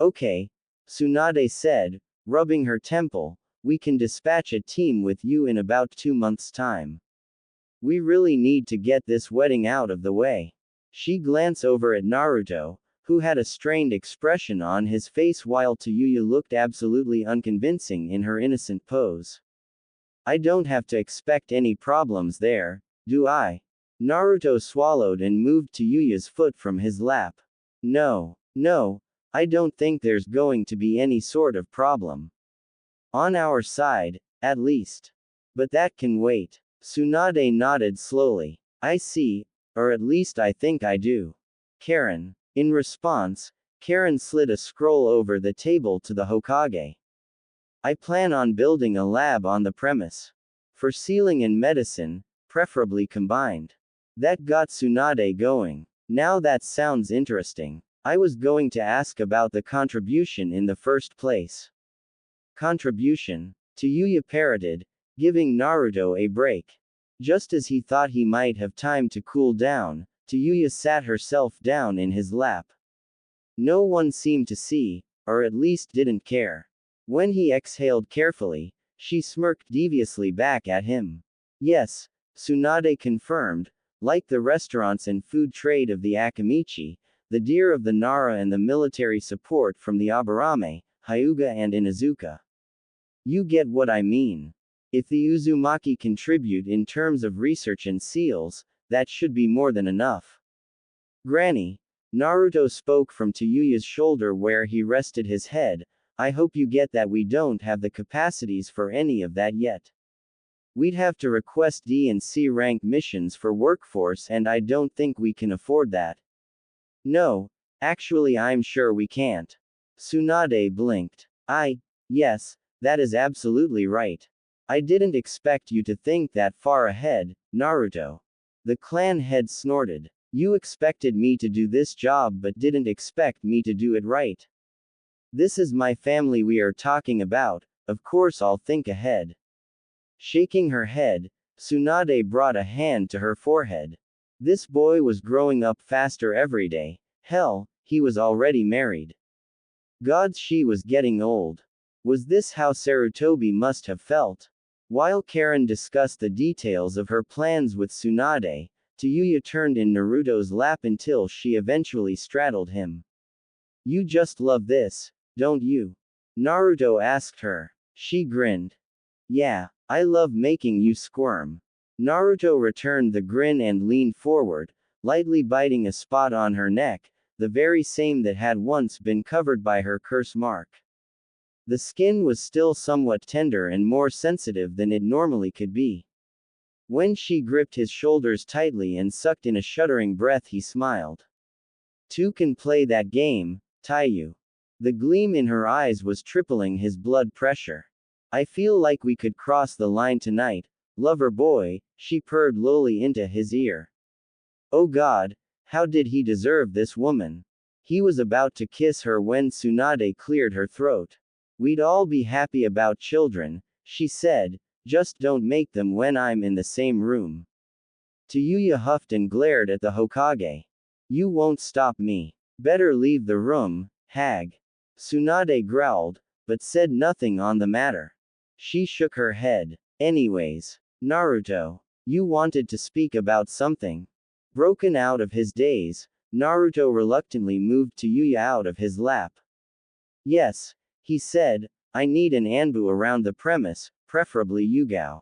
Okay, Tsunade said, rubbing her temple, we can dispatch a team with you in about 2 months' time. We really need to get this wedding out of the way. She glanced over at Naruto, who had a strained expression on his face while Tayuya looked absolutely unconvincing in her innocent pose. I don't have to expect any problems there, do I? Naruto swallowed and moved Tayuya's foot from his lap. No, I don't think there's going to be any sort of problem. On our side, at least. But that can wait. Tsunade nodded slowly. I see, or at least I think I do. Karen. In response, Karen slid a scroll over the table to the Hokage. I plan on building a lab on the premise. For sealing and medicine, preferably combined. That got Tsunade going. Now that sounds interesting. I was going to ask about the contribution in the first place. Contribution? Tayuya parroted, giving Naruto a break. Just as he thought he might have time to cool down, Tayuya sat herself down in his lap. No one seemed to see, or at least didn't care. When he exhaled carefully, she smirked deviously back at him. Yes, Tsunade confirmed, like the restaurants and food trade of the Akamichi, the deer of the Nara and the military support from the Aburame, Hyuga and Inuzuka. You get what I mean. If the Uzumaki contribute in terms of research and seals, that should be more than enough. Granny, Naruto spoke from Tayuya's shoulder where he rested his head, I hope you get that we don't have the capacities for any of that yet. We'd have to request D and C rank missions for workforce and I don't think we can afford that. No, actually I'm sure we can't. Tsunade blinked. Yes, that is absolutely right. I didn't expect you to think that far ahead, Naruto. The clan head snorted. You expected me to do this job but didn't expect me to do it right. This is my family we are talking about, of course I'll think ahead. Shaking her head, Tsunade brought a hand to her forehead. This boy was growing up faster every day. Hell, he was already married. Gods, she was getting old. Was this how Sarutobi must have felt? While Karen discussed the details of her plans with Tsunade, Tayuya turned in Naruto's lap until she eventually straddled him. You just love this, don't you? Naruto asked her. She grinned. Yeah, I love making you squirm. Naruto returned the grin and leaned forward, lightly biting a spot on her neck, the very same that had once been covered by her curse mark. The skin was still somewhat tender and more sensitive than it normally could be. When she gripped his shoulders tightly and sucked in a shuddering breath, he smiled. Two can play that game, Taiyu. The gleam in her eyes was tripling his blood pressure. I feel like we could cross the line tonight, lover boy, she purred lowly into his ear. Oh God, how did he deserve this woman? He was about to kiss her when Tsunade cleared her throat. We'd all be happy about children, she said, just don't make them when I'm in the same room. Tayuya huffed and glared at the Hokage. You won't stop me. Better leave the room, hag. Tsunade growled, but said nothing on the matter. She shook her head. Anyways, Naruto, you wanted to speak about something. Broken out of his daze, Naruto reluctantly moved Tayuya out of his lap. Yes, he said, I need an Anbu around the premise, preferably Yugao.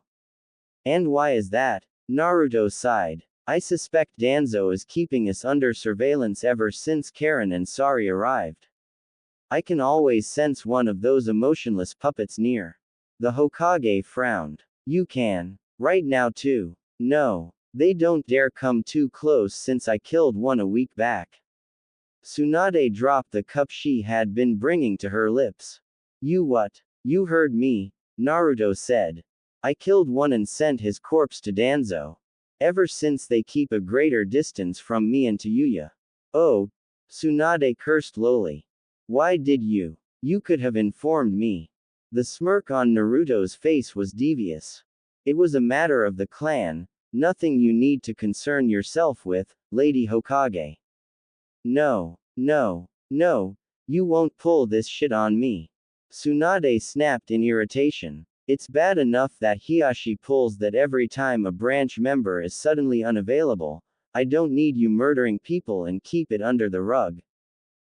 And why is that? Naruto sighed. I suspect Danzo is keeping us under surveillance ever since Karen and Sari arrived. I can always sense one of those emotionless puppets near. The Hokage frowned. You can. Right now too. No. They don't dare come too close since I killed one a week back. Tsunade dropped the cup she had been bringing to her lips. You what? You heard me, Naruto said. I killed one and sent his corpse to Danzo. Ever since they keep a greater distance from me and Tayuya. Oh, Tsunade cursed lowly. Why did you? You could have informed me. The smirk on Naruto's face was devious. It was a matter of the clan, Nothing you need to concern yourself with, Lady Hokage. No, no, no, you won't pull this shit on me. Tsunade snapped in irritation. It's bad enough that Hiashi pulls that every time a branch member is suddenly unavailable. I don't need you murdering people and keep it under the rug.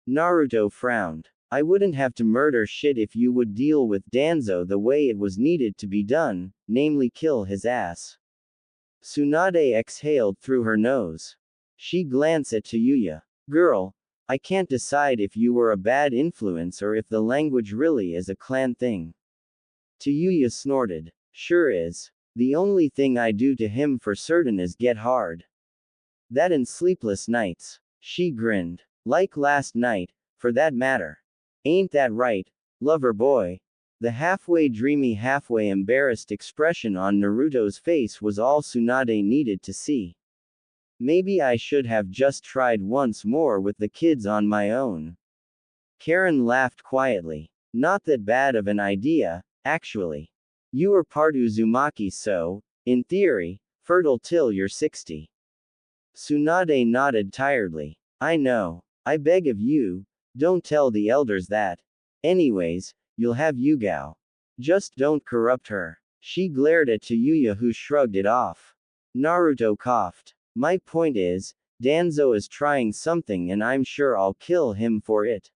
Naruto frowned. I wouldn't have to murder shit if you would deal with Danzo the way it was needed to be done, namely kill his ass. Tsunade exhaled through her nose. She glanced at Tayuya. Girl, I can't decide if you were a bad influence or if the language really is a clan thing. Tayuya snorted. Sure is. The only thing I do to him for certain is get hard. That and sleepless nights. She grinned. Like last night, for that matter. Ain't that right, lover boy? The halfway dreamy, halfway embarrassed expression on Naruto's face was all Tsunade needed to see. Maybe I should have just tried once more with the kids on my own. Karen laughed quietly. Not that bad of an idea, actually. You are part Uzumaki, so, in theory, fertile till you're 60. Tsunade nodded tiredly. I know. I beg of you, don't tell the elders that. Anyways, you'll have Yugao. Just don't corrupt her. She glared at Tayuya, who shrugged it off. Naruto coughed. My point is, Danzo is trying something and I'm sure I'll kill him for it.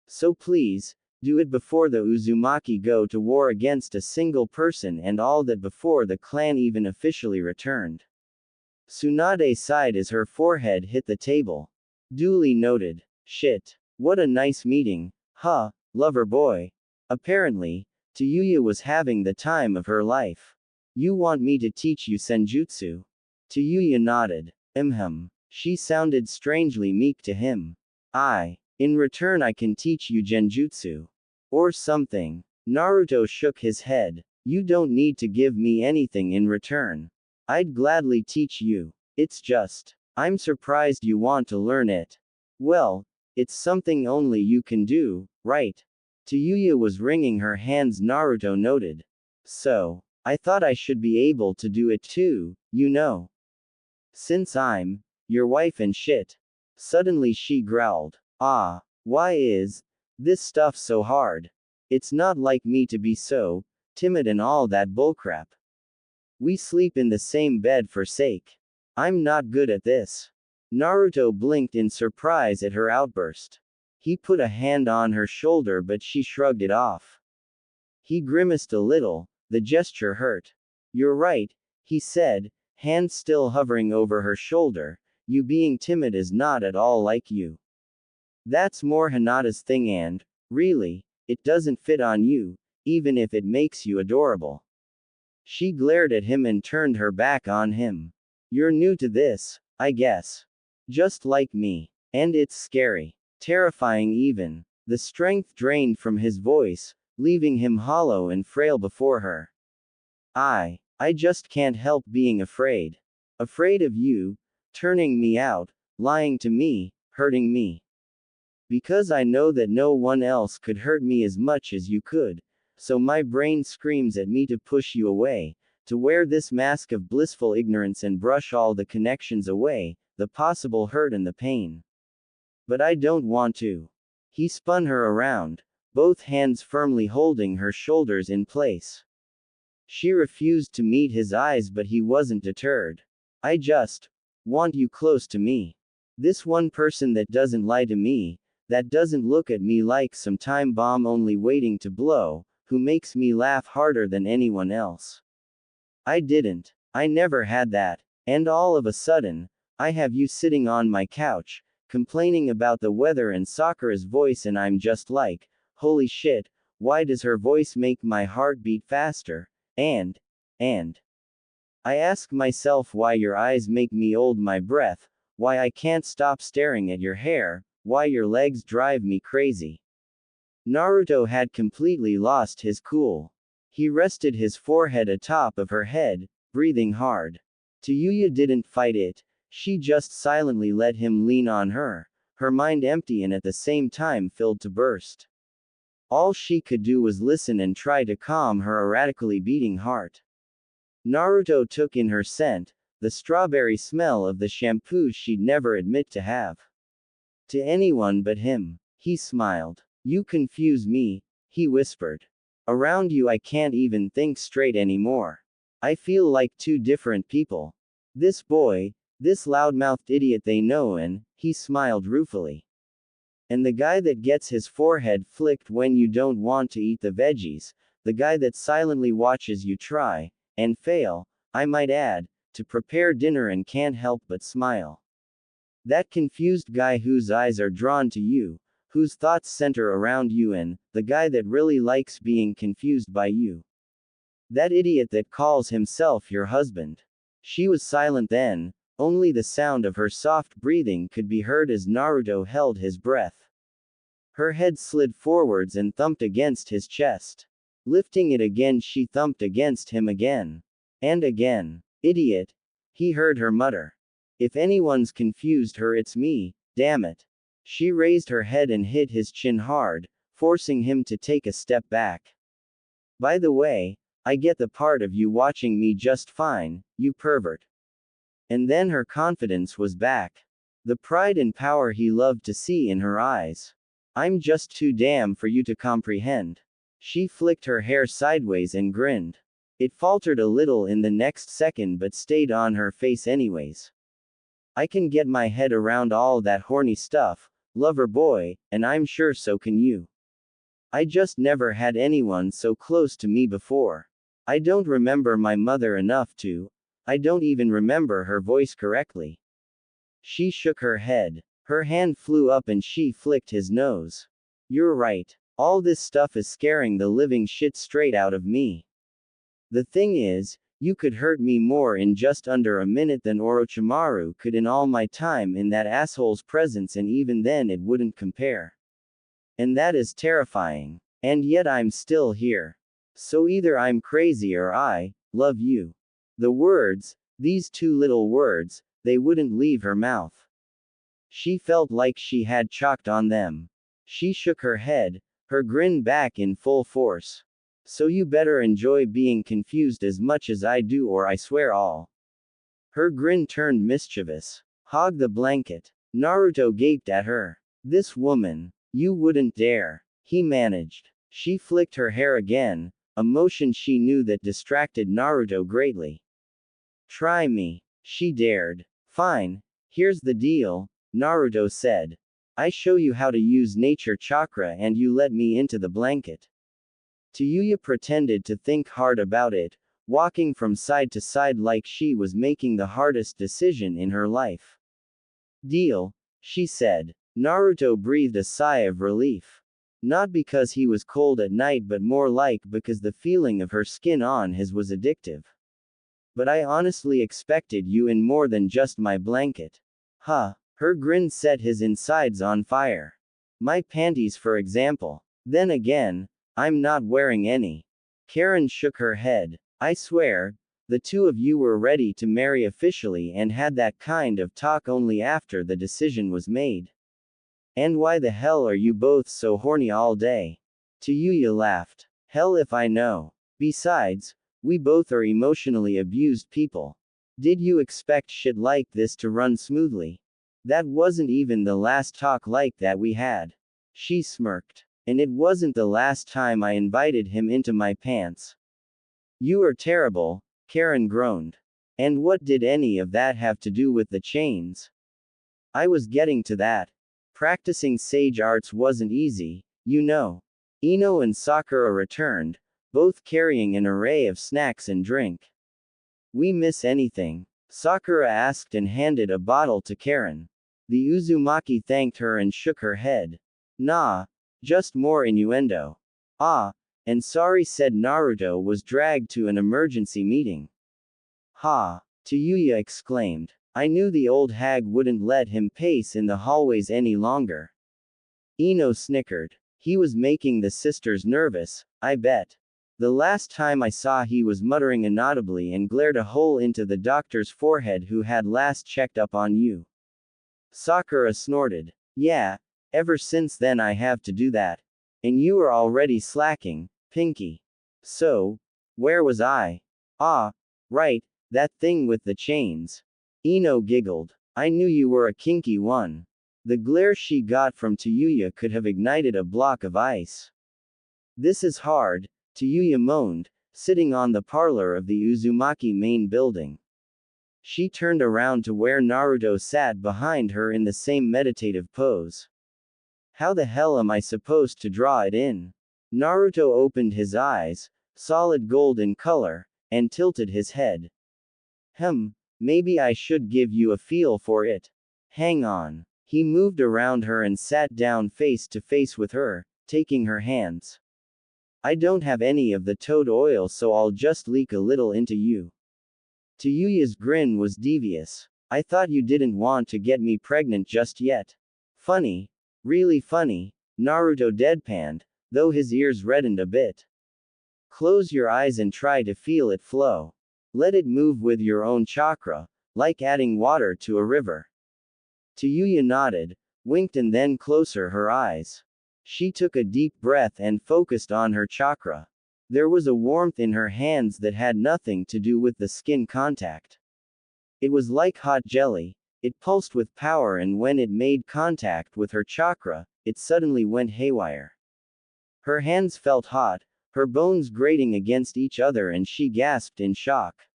So please, do it before the Uzumaki go to war against a single person and all that before the clan even officially returned. Tsunade sighed as her forehead hit the table. Duly noted. Shit. What a nice meeting, huh, lover boy. Apparently, Tayuya was having the time of her life. You want me to teach you senjutsu? Tayuya nodded. She sounded strangely meek to him. In return I can teach you genjutsu. Or something. Naruto shook his head. You don't need to give me anything in return. I'd gladly teach you. It's just, I'm surprised you want to learn it. Well, it's something only you can do, right? Tayuya was wringing her hands. Naruto noted. So, I thought I should be able to do it too, you know. Since I'm your wife and shit. Suddenly she growled. Why is this stuff so hard? It's not like me to be so timid and all that bullcrap. We sleep in the same bed for sake. I'm not good at this. Naruto blinked in surprise at her outburst. He put a hand on her shoulder but she shrugged it off. He grimaced a little, the gesture hurt. You're right, he said, hand still hovering over her shoulder, you being timid is not at all like you. That's more Hinata's thing and, really, it doesn't fit on you, even if it makes you adorable. She glared at him and turned her back on him. You're new to this, I guess. Just like me. And it's scary. Terrifying even. The strength drained from his voice, leaving him hollow and frail before her. I just can't help being afraid. Afraid of you, turning me out, lying to me, hurting me. Because I know that no one else could hurt me as much as you could, so my brain screams at me to push you away, to wear this mask of blissful ignorance and brush all the connections away, the possible hurt and the pain. But I don't want to. He spun her around, both hands firmly holding her shoulders in place. She refused to meet his eyes, but he wasn't deterred. I just want you close to me. This one person that doesn't lie to me, that doesn't look at me like some time bomb only waiting to blow, who makes me laugh harder than anyone else. I never had that. And all of a sudden, I have you sitting on my couch, complaining about the weather and Sakura's voice, and I'm just like, holy shit, why does her voice make my heart beat faster? And I ask myself why your eyes make me hold my breath, why I can't stop staring at your hair, why your legs drive me crazy. Naruto had completely lost his cool. He rested his forehead atop of her head, breathing hard. Tayuya didn't fight it, she just silently let him lean on her, her mind empty and at the same time filled to burst. All she could do was listen and try to calm her erratically beating heart. Naruto took in her scent, the strawberry smell of the shampoo she'd never admit to have. To anyone but him. He smiled. You confuse me, he whispered. Around you I can't even think straight anymore. I feel like two different people. This boy, this loudmouthed idiot they know, and he smiled ruefully. And the guy that gets his forehead flicked when you don't want to eat the veggies, the guy that silently watches you try, and fail, I might add, to prepare dinner and can't help but smile. That confused guy whose eyes are drawn to you, whose thoughts center around you, and the guy that really likes being confused by you. That idiot that calls himself your husband. She was silent then, only the sound of her soft breathing could be heard as Naruto held his breath. Her head slid forwards and thumped against his chest. Lifting it again, she thumped against him again. And again. Idiot, he heard her mutter. If anyone's confused her, it's me, damn it. She raised her head and hit his chin hard, forcing him to take a step back. By the way, I get the part of you watching me just fine, you pervert. And then her confidence was back. The pride and power he loved to see in her eyes. I'm just too damn for you to comprehend. She flicked her hair sideways and grinned. It faltered a little in the next second but stayed on her face anyways. I can get my head around all that horny stuff, lover boy, and I'm sure so can you. I just never had anyone so close to me before. I don't remember my mother enough to. I don't even remember her voice correctly. She shook her head. Her hand flew up and she flicked his nose. You're right. All this stuff is scaring the living shit straight out of me. The thing is, you could hurt me more in just under a minute than Orochimaru could in all my time in that asshole's presence, and even then it wouldn't compare. And that is terrifying. And yet I'm still here. So either I'm crazy or I love you. The words, these two little words, they wouldn't leave her mouth. She felt like she had chalked on them. She shook her head, her grin back in full force. So you better enjoy being confused as much as I do, or I swear I'll. Her grin turned mischievous. Hog the blanket. Naruto gaped at her. This woman. You wouldn't dare. He managed. She flicked her hair again, a motion she knew that distracted Naruto greatly. Try me. She dared. Fine. Here's the deal, Naruto said. I show you how to use nature chakra and you let me into the blanket. Tayuya pretended to think hard about it, walking from side to side like she was making the hardest decision in her life. Deal, she said. Naruto breathed a sigh of relief. Not because he was cold at night, but more like because the feeling of her skin on his was addictive. But I honestly expected you in more than just my blanket. Huh. Her grin set his insides on fire. My panties, for example. Then again, I'm not wearing any. Karen shook her head. I swear, the two of you were ready to marry officially and had that kind of talk only after the decision was made. And why the hell are you both so horny all day? Tayuya laughed. Hell if I know. Besides, we both are emotionally abused people. Did you expect shit like this to run smoothly? That wasn't even the last talk like that we had. She smirked. And it wasn't the last time I invited him into my pants. You are terrible, Karen groaned. And what did any of that have to do with the chains? I was getting to that. Practicing sage arts wasn't easy, you know. Ino and Sakura returned, both carrying an array of snacks and drink. We miss anything? Sakura asked and handed a bottle to Karen. The Uzumaki thanked her and shook her head. Nah. Just more innuendo. Ah, and sorry, said Naruto was dragged to an emergency meeting. Ha! Tayuya exclaimed. I knew the old hag wouldn't let him pace in the hallways any longer. Ino snickered. He was making the sisters nervous, I bet. The last time I saw he was muttering inaudibly and glared a hole into the doctor's forehead who had last checked up on you. Sakura snorted. Yeah. Ever since then I have to do that. And you are already slacking, Pinky. So, where was I? Ah, right, That thing with the chains. Ino giggled. I knew you were a kinky one. The glare she got from Tayuya could have ignited a block of ice. This is hard, Tayuya moaned, sitting on the parlor of the Uzumaki main building. She turned around to where Naruto sat behind her in the same meditative pose. How the hell am I supposed to draw it in? Naruto opened his eyes, solid gold in color, and tilted his head. Maybe I should give you a feel for it. Hang on. He moved around her and sat down face to face with her, taking her hands. I don't have any of the toad oil, so I'll just leak a little into you. Tayuya's grin was devious. I thought you didn't want to get me pregnant just yet. Funny. Really funny, Naruto deadpanned, though his ears reddened a bit. Close your eyes and try to feel it flow. Let it move with your own chakra, like adding water to a river. Tayuya nodded, winked and then closer her eyes. She took a deep breath and focused on her chakra. There was a warmth in her hands that had nothing to do with the skin contact. It was like hot jelly. It pulsed with power, and when it made contact with her chakra, it suddenly went haywire. Her hands felt hot, her bones grating against each other, and she gasped in shock.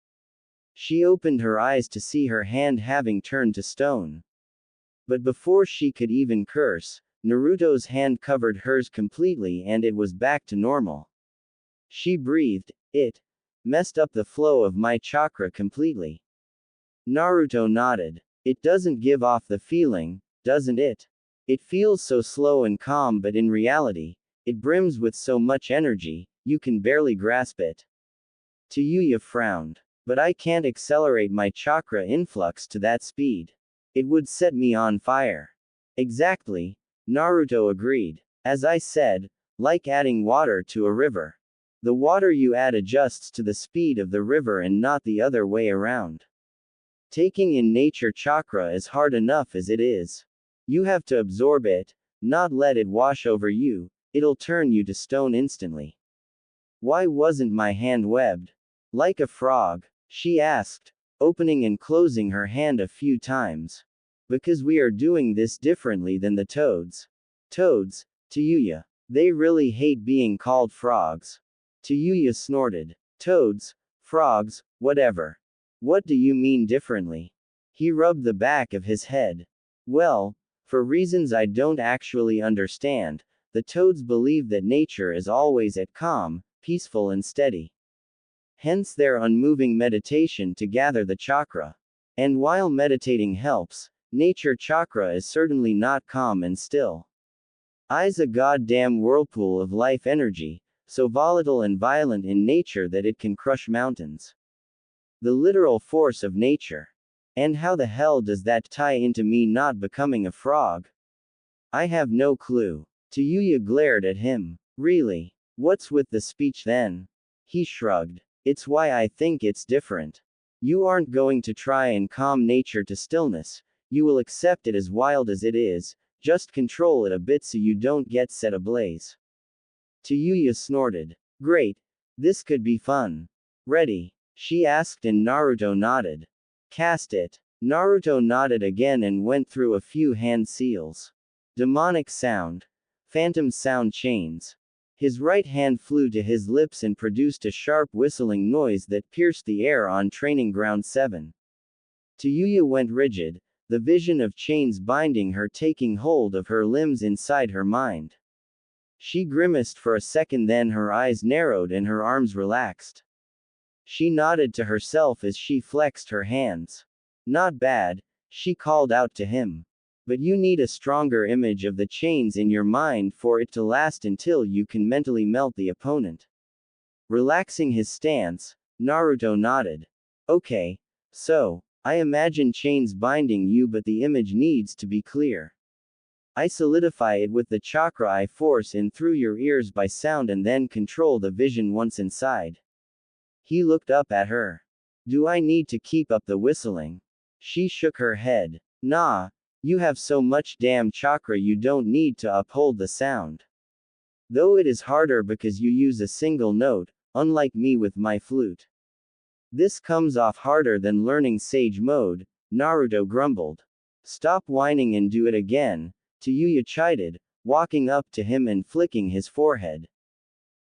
She opened her eyes to see her hand having turned to stone. But before she could even curse, Naruto's hand covered hers completely and it was back to normal. She breathed, it messed up the flow of my chakra completely. Naruto nodded. It doesn't give off the feeling, doesn't it? It feels so slow and calm, but in reality, it brims with so much energy, you can barely grasp it. Tayuya frowned. But I can't accelerate my chakra influx to that speed. It would set me on fire. Exactly, Naruto agreed. As I said, like adding water to a river. The water you add adjusts to the speed of the river and not the other way around. Taking in nature chakra is hard enough as it is. You have to absorb it, not let it wash over you, it'll turn you to stone instantly. Why wasn't my hand webbed? Like a frog? She asked, opening and closing her hand a few times. Because we are doing this differently than the toads. Toads, Tayuya. They really hate being called frogs. Tayuya snorted. Toads, frogs, whatever. What do you mean differently? He rubbed the back of his head. Well, for reasons I don't actually understand, the toads believe that nature is always at calm, peaceful and steady. Hence their unmoving meditation to gather the chakra. And while meditating helps, nature chakra is certainly not calm and still. I's a goddamn whirlpool of life energy, so volatile and violent in nature that it can crush mountains. The literal force of nature. And how the hell does that tie into me not becoming a frog? I have no clue. Tayuya glared at him. Really? What's with the speech then? He shrugged. It's why I think it's different. You aren't going to try and calm nature to stillness, you will accept it as wild as it is, just control it a bit so you don't get set ablaze. Tayuya snorted. Great. This could be fun. Ready? She asked and Naruto nodded. Cast it. Naruto nodded again and went through a few hand seals. Demonic sound. Phantom sound chains. His right hand flew to his lips and produced a sharp whistling noise that pierced the air on training ground 7. Tayuya went rigid, the vision of chains binding her taking hold of her limbs inside her mind. She grimaced for a second, then her eyes narrowed and her arms relaxed. She nodded to herself as she flexed her hands. Not bad, she called out to him. But you need a stronger image of the chains in your mind for it to last until you can mentally melt the opponent. Relaxing his stance, Naruto nodded. Okay, so, I imagine chains binding you, but the image needs to be clear. I solidify it with the chakra I force in through your ears by sound and then control the vision once inside. He looked up at her. Do I need to keep up the whistling? She shook her head. Nah. You have so much damn chakra you don't need to uphold the sound. Though it is harder because you use a single note, unlike me with my flute. This comes off harder than learning Sage Mode, Naruto grumbled. Stop whining and do it again, Tayuya chided, walking up to him and flicking his forehead.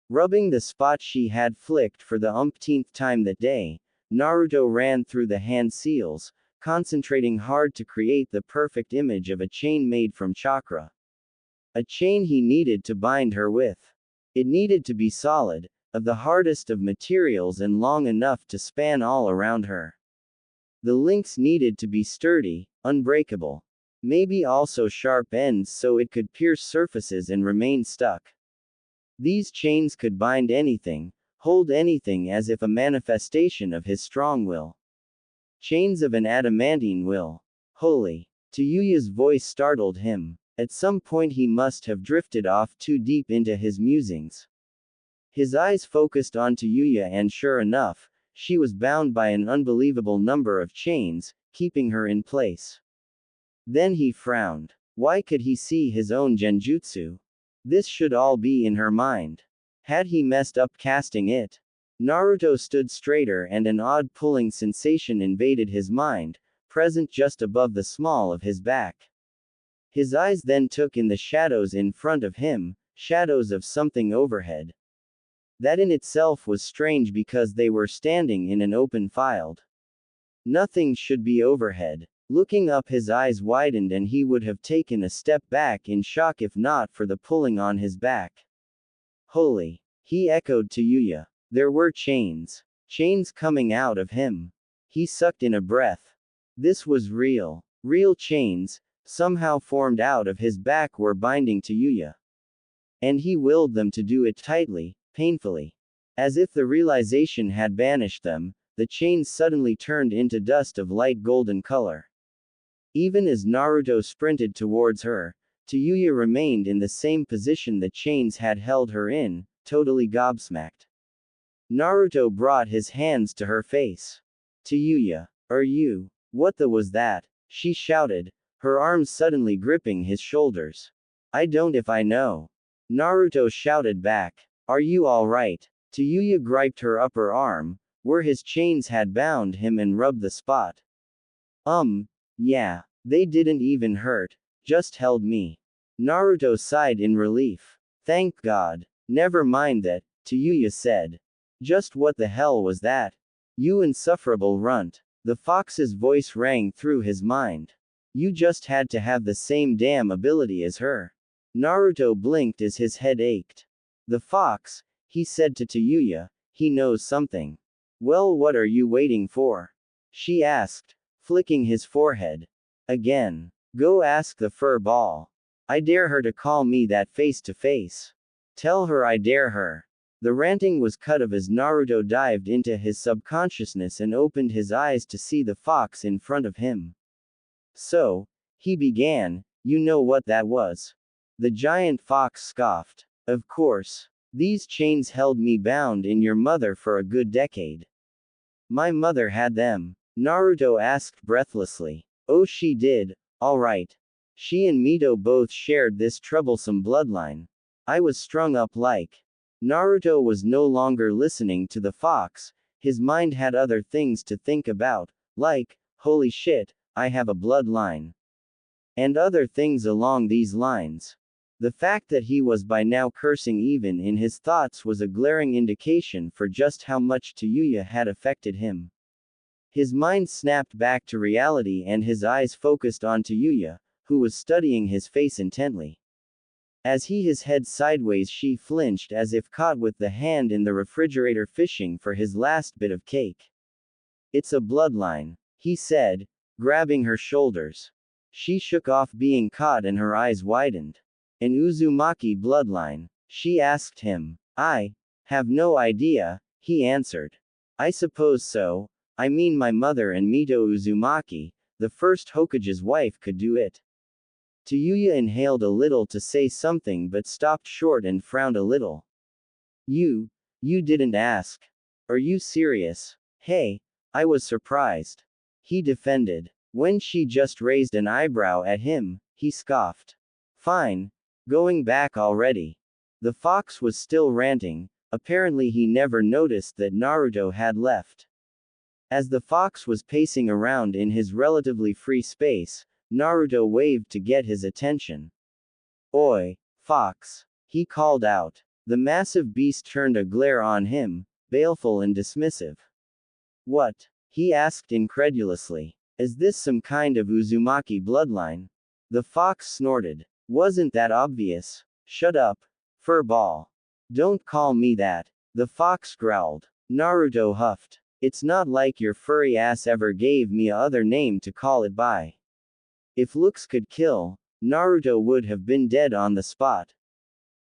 Rubbing the spot she had flicked for the umpteenth time that day, Naruto ran through the hand seals, concentrating hard to create the perfect image of a chain made from chakra. A chain he needed to bind her with. It needed to be solid, of the hardest of materials and long enough to span all around her. The links needed to be sturdy, unbreakable. Maybe also sharp ends so it could pierce surfaces and remain stuck. These chains could bind anything, hold anything as if a manifestation of his strong will. Chains of an adamantine will. Holy. Tayuya's voice startled him. At some point he must have drifted off too deep into his musings. His eyes focused on Tayuya and sure enough, she was bound by an unbelievable number of chains, keeping her in place. Then he frowned. Why could he see his own genjutsu? This should all be in her mind. Had he messed up casting it? Naruto stood straighter and an odd pulling sensation invaded his mind, present just above the small of his back. His eyes then took in the shadows in front of him, shadows of something overhead. That in itself was strange because they were standing in an open field. Nothing should be overhead. Looking up his eyes widened and he would have taken a step back in shock if not for the pulling on his back. Holy. He echoed Tayuya. There were chains. Chains coming out of him. He sucked in a breath. This was real. Real chains, somehow formed out of his back were binding Tayuya. And he willed them to do it tightly, painfully. As if the realization had banished them, the chains suddenly turned into dust of light golden color. Even as Naruto sprinted towards her, Tayuya remained in the same position the chains had held her in, totally gobsmacked. Naruto brought his hands to her face. Tayuya, are you? What the was that? She shouted, her arms suddenly gripping his shoulders. I don't if I know. Naruto shouted back. Are you alright? Tayuya griped her upper arm, where his chains had bound him and rubbed the spot. Yeah, they didn't even hurt, just held me. Naruto sighed in relief. Thank God. Never mind that, Tayuya said. Just what the hell was that? You insufferable runt. The fox's voice rang through his mind. You just had to have the same damn ability as her. Naruto blinked as his head ached. The fox, he said to Tayuya, he knows something. Well, what are you waiting for? She asked, flicking his forehead. Again. Go ask the fur ball. I dare her to call me that face to face. Tell her I dare her. The ranting was cut off as Naruto dived into his subconsciousness and opened his eyes to see the fox in front of him. So, he began, you know what that was. The giant fox scoffed. Of course. These chains held me bound in your mother for a good decade. My mother had them. Naruto asked breathlessly. Oh, she did, alright. She and Mito both shared this troublesome bloodline. I was strung up like. Naruto was no longer listening to the fox, his mind had other things to think about, like, holy shit, I have a bloodline. And other things along these lines. The fact that he was by now cursing even in his thoughts was a glaring indication for just how much Tayuya had affected him. His mind snapped back to reality and his eyes focused on Tayuya, who was studying his face intently. As his head sideways, she flinched as if caught with the hand in the refrigerator fishing for his last bit of cake. It's a bloodline, he said, grabbing her shoulders. She shook off being caught and her eyes widened. An Uzumaki bloodline? She asked him. I have no idea, he answered. I suppose so. I mean, my mother and Mito Uzumaki, the first Hokage's wife, could do it. Tayuya inhaled a little to say something but stopped short and frowned a little. You didn't ask. Are you serious? Hey, I was surprised. He defended. When she just raised an eyebrow at him, he scoffed. Fine. Going back already. The fox was still ranting, apparently he never noticed that Naruto had left. As the fox was pacing around in his relatively free space, Naruto waved to get his attention. "Oi, fox!" he called out. The massive beast turned a glare on him, baleful and dismissive. "What?" he asked incredulously. "Is this some kind of Uzumaki bloodline?" The fox snorted. "Wasn't that obvious?" "Shut up, furball. Don't call me that," the fox growled. Naruto huffed. "It's not like your furry ass ever gave me a other name to call it by." If looks could kill, Naruto would have been dead on the spot.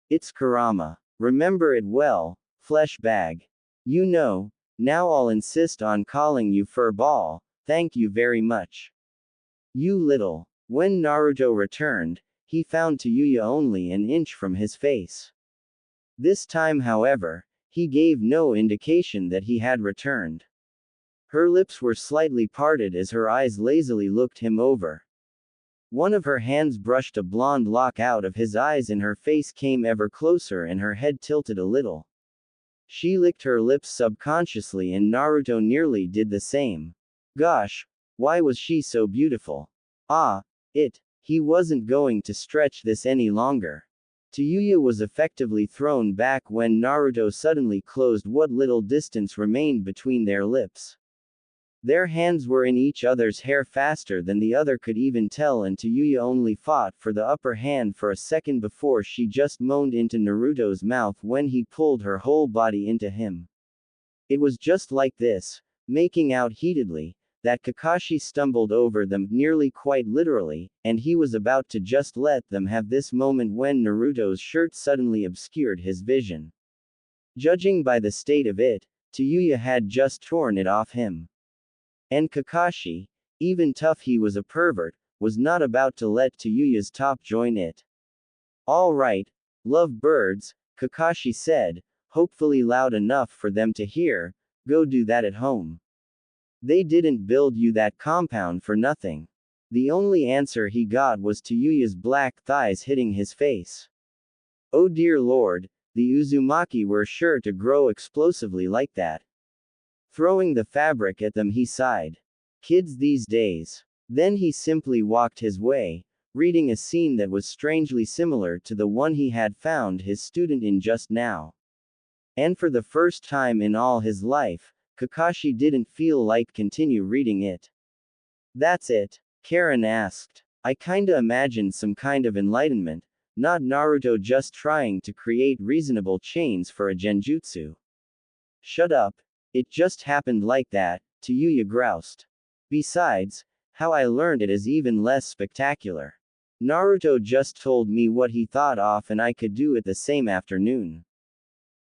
"It's Kurama. Remember it well, flesh bag. You know, now I'll insist on calling you furball, thank you very much. You little." When Naruto returned, he found Tayuya only an inch from his face. This time, however, he gave no indication that he had returned. Her lips were slightly parted as her eyes lazily looked him over. One of her hands brushed a blonde lock out of his eyes and her face came ever closer and her head tilted a little. She licked her lips subconsciously and Naruto nearly did the same. Gosh, why was she so beautiful? He wasn't going to stretch this any longer. Tayuya was effectively thrown back when Naruto suddenly closed what little distance remained between their lips. Their hands were in each other's hair faster than the other could even tell, and Tayuya only fought for the upper hand for a second before she just moaned into Naruto's mouth when he pulled her whole body into him. It was just like this, making out heatedly, that Kakashi stumbled over them nearly quite literally, and he was about to just let them have this moment when Naruto's shirt suddenly obscured his vision. Judging by the state of it, Tayuya had just torn it off him. And Kakashi, even tough he was a pervert, was not about to let Tayuya's top join it. "All right, love birds," Kakashi said, hopefully loud enough for them to hear, "go do that at home. They didn't build you that compound for nothing." The only answer he got was Tayuya's black thighs hitting his face. Oh dear lord, the Uzumaki were sure to grow explosively like that. Throwing the fabric at them, he sighed. Kids these days. Then he simply walked his way, reading a scene that was strangely similar to the one he had found his student in just now. And for the first time in all his life, Kakashi didn't feel like continue reading it. "That's it?" Karen asked. "I kinda imagined some kind of enlightenment, not Naruto just trying to create reasonable chains for a genjutsu." "Shut up. It just happened like that," Tayuya groused. "Besides, how I learned it is even less spectacular. Naruto just told me what he thought off and I could do it the same afternoon."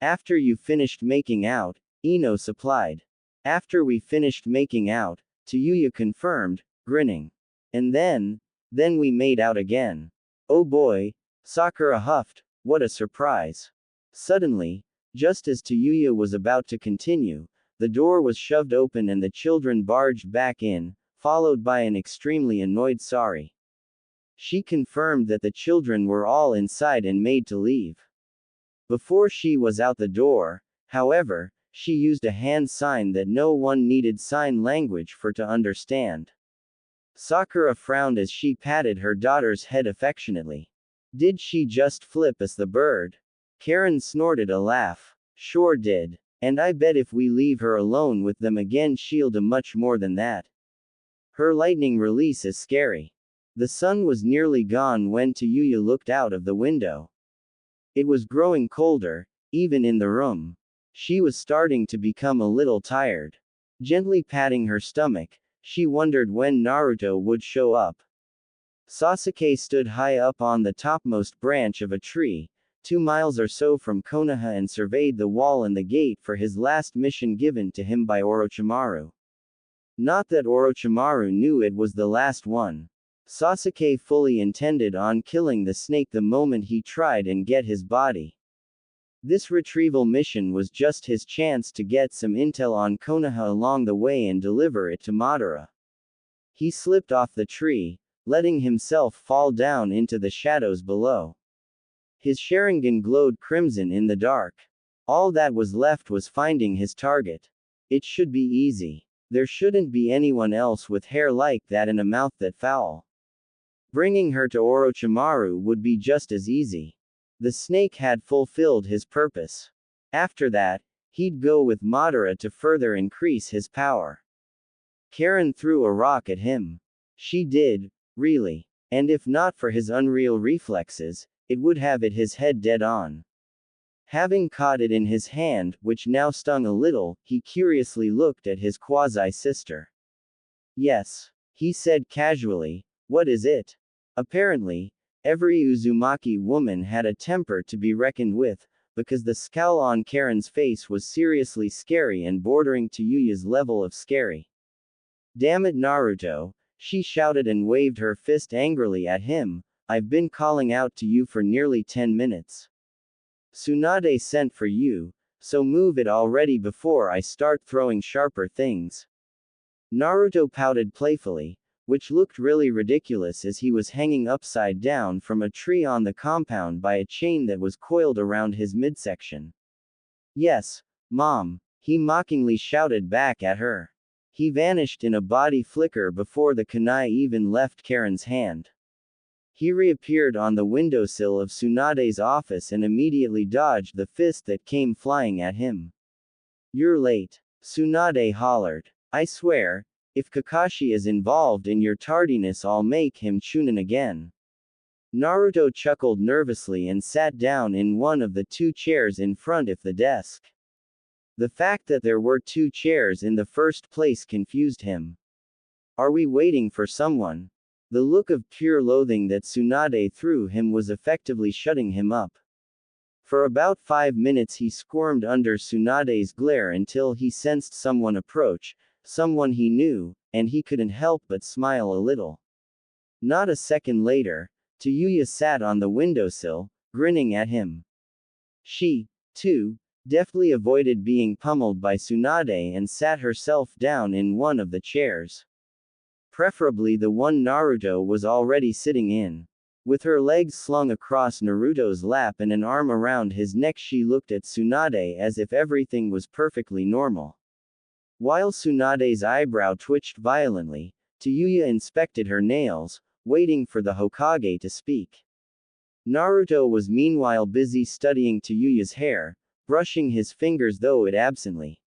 "After you finished making out," Ino supplied. "After we finished making out," Tayuya confirmed, grinning. "And then we made out again." "Oh boy," Sakura huffed, "what a surprise." Suddenly, just as Tayuya was about to continue, the door was shoved open and the children barged back in, followed by an extremely annoyed Sari. She confirmed that the children were all inside and made to leave. Before she was out the door, however, she used a hand sign that no one needed sign language for to understand. Sakura frowned as she patted her daughter's head affectionately. "Did she just flip us the bird?" Karen snorted a laugh. "Sure did. And I bet if we leave her alone with them again she'll do much more than that. Her lightning release is scary." The sun was nearly gone when Tayuya looked out of the window. It was growing colder, even in the room. She was starting to become a little tired. Gently patting her stomach, she wondered when Naruto would show up. Sasuke stood high up on the topmost branch of a tree, 2 miles or so from Konoha, and surveyed the wall and the gate for his last mission given to him by Orochimaru. Not that Orochimaru knew it was the last one. Sasuke fully intended on killing the snake the moment he tried and get his body. This retrieval mission was just his chance to get some intel on Konoha along the way and deliver it to Madara. He slipped off the tree, letting himself fall down into the shadows below. His Sharingan glowed crimson in the dark. All that was left was finding his target. It should be easy. There shouldn't be anyone else with hair like that and a mouth that foul. Bringing her to Orochimaru would be just as easy. The snake had fulfilled his purpose. After that, he'd go with Madara to further increase his power. Karen threw a rock at him. She did, really. And if not for his unreal reflexes, it would have hit his head dead on. Having caught it in his hand, which now stung a little, he curiously looked at his quasi-sister. Yes, he said casually, what is it? Apparently, every Uzumaki woman had a temper to be reckoned with, because the scowl on Karen's face was seriously scary and bordering to Yuya's level of scary. Damn it, Naruto, she shouted and waved her fist angrily at him, I've been calling out to you for nearly 10 minutes. Tsunade sent for you, so move it already before I start throwing sharper things. Naruto pouted playfully, which looked really ridiculous as he was hanging upside down from a tree on the compound by a chain that was coiled around his midsection. Yes, Mom, he mockingly shouted back at her. He vanished in a body flicker before the kunai even left Karen's hand. He reappeared on the windowsill of Tsunade's office and immediately dodged the fist that came flying at him. You're late, Tsunade hollered. I swear, if Kakashi is involved in your tardiness I'll make him chunin again. Naruto chuckled nervously and sat down in one of the two chairs in front of the desk. The fact that there were two chairs in the first place confused him. Are we waiting for someone? The look of pure loathing that Tsunade threw him was effectively shutting him up. For about 5 minutes he squirmed under Tsunade's glare until he sensed someone approach, someone he knew, and he couldn't help but smile a little. Not a second later, Tayuya sat on the windowsill, grinning at him. She, too, deftly avoided being pummeled by Tsunade and sat herself down in one of the chairs. Preferably the one Naruto was already sitting in. With her legs slung across Naruto's lap and an arm around his neck, she looked at Tsunade as if everything was perfectly normal. While Tsunade's eyebrow twitched violently, Tayuya inspected her nails, waiting for the Hokage to speak. Naruto was meanwhile busy studying Tayuya's hair, brushing his fingers though it absently.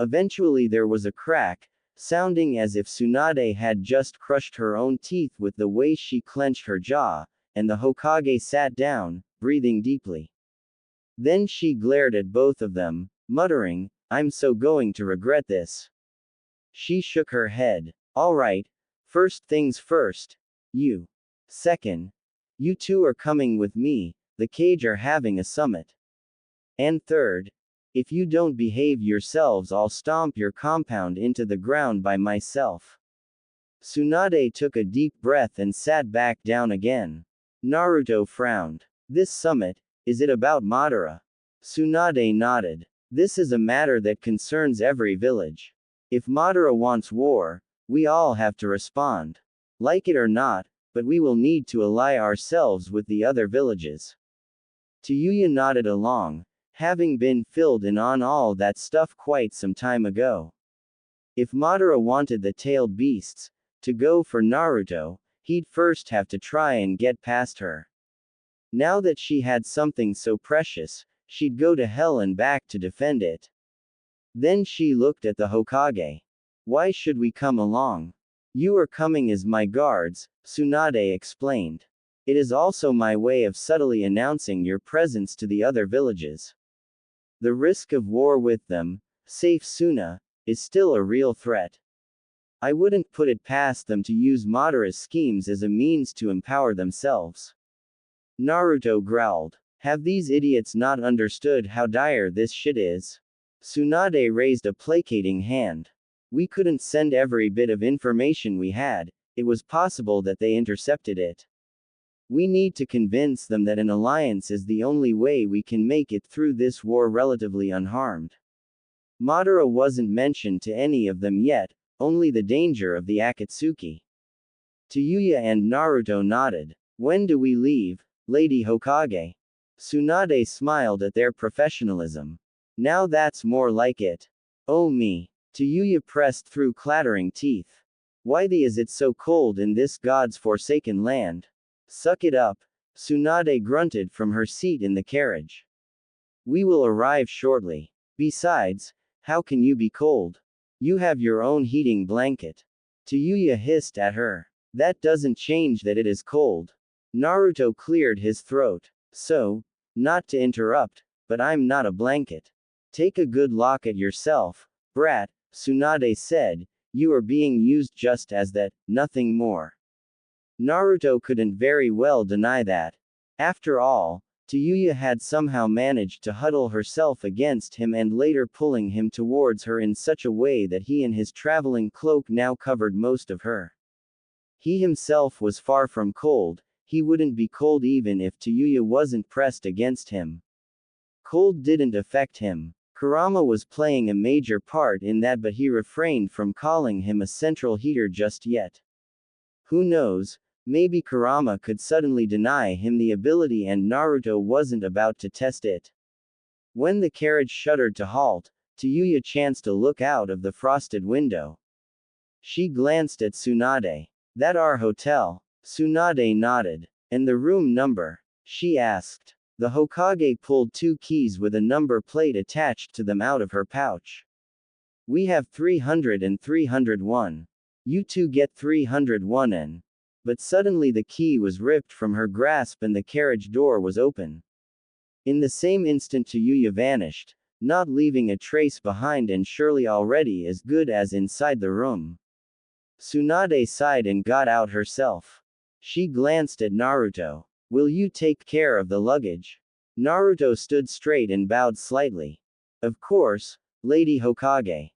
Eventually there was a crack, sounding as if Tsunade had just crushed her own teeth with the way she clenched her jaw, and the Hokage sat down, breathing deeply. Then she glared at both of them, muttering, I'm so going to regret this. She shook her head. Alright, first things first. You. Second. You two are coming with me, the cage are having a summit. And third. If you don't behave yourselves I'll stomp your compound into the ground by myself. Tsunade took a deep breath and sat back down again. Naruto frowned. This summit, is it about Madara? Tsunade nodded. This is a matter that concerns every village. If Madara wants war, we all have to respond. Like it or not, but we will need to ally ourselves with the other villages. Tayuya nodded along, having been filled in on all that stuff quite some time ago. If Madara wanted the tailed beasts to go for Naruto, he'd first have to try and get past her. Now that she had something so precious, she'd go to hell and back to defend it. Then she looked at the Hokage. Why should we come along? You are coming as my guards, Tsunade explained. It is also my way of subtly announcing your presence to the other villages. The risk of war with them, safe Suna, is still a real threat. I wouldn't put it past them to use Madara's schemes as a means to empower themselves. Naruto growled. Have these idiots not understood how dire this shit is? Tsunade raised a placating hand. We couldn't send every bit of information we had, it was possible that they intercepted it. We need to convince them that an alliance is the only way we can make it through this war relatively unharmed. Madara wasn't mentioned to any of them yet, only the danger of the Akatsuki. Tayuya and Naruto nodded. When do we leave, Lady Hokage? Tsunade smiled at their professionalism. Now that's more like it. Oh me. Tayuya pressed through clattering teeth. Why is it so cold in this god's forsaken land? Suck it up, Tsunade grunted from her seat in the carriage. We will arrive shortly. Besides, how can you be cold? You have your own heating blanket. Tayuya hissed at her. That doesn't change that it is cold. Naruto cleared his throat. So, not to interrupt, but I'm not a blanket. Take a good look at yourself, brat, Tsunade said, you are being used just as that, nothing more. Naruto couldn't very well deny that. After all, Tayuya had somehow managed to huddle herself against him and later pulling him towards her in such a way that he and his traveling cloak now covered most of her. He himself was far from cold, he wouldn't be cold even if Tayuya wasn't pressed against him. Cold didn't affect him. Kurama was playing a major part in that, but he refrained from calling him a central heater just yet. Who knows, maybe Kurama could suddenly deny him the ability and Naruto wasn't about to test it. When the carriage shuddered to halt, Tayuya chanced to look out of the frosted window. She glanced at Tsunade. That our hotel? Tsunade nodded. And the room number? She asked. The Hokage pulled 2 keys with a number plate attached to them out of her pouch. We have 300 and 301. You two get 301 and. But suddenly the key was ripped from her grasp and the carriage door was open. In the same instant Tayuya vanished, not leaving a trace behind and surely already as good as inside the room. Tsunade sighed and got out herself. She glanced at Naruto. Will you take care of the luggage? Naruto stood straight and bowed slightly. Of course, Lady Hokage.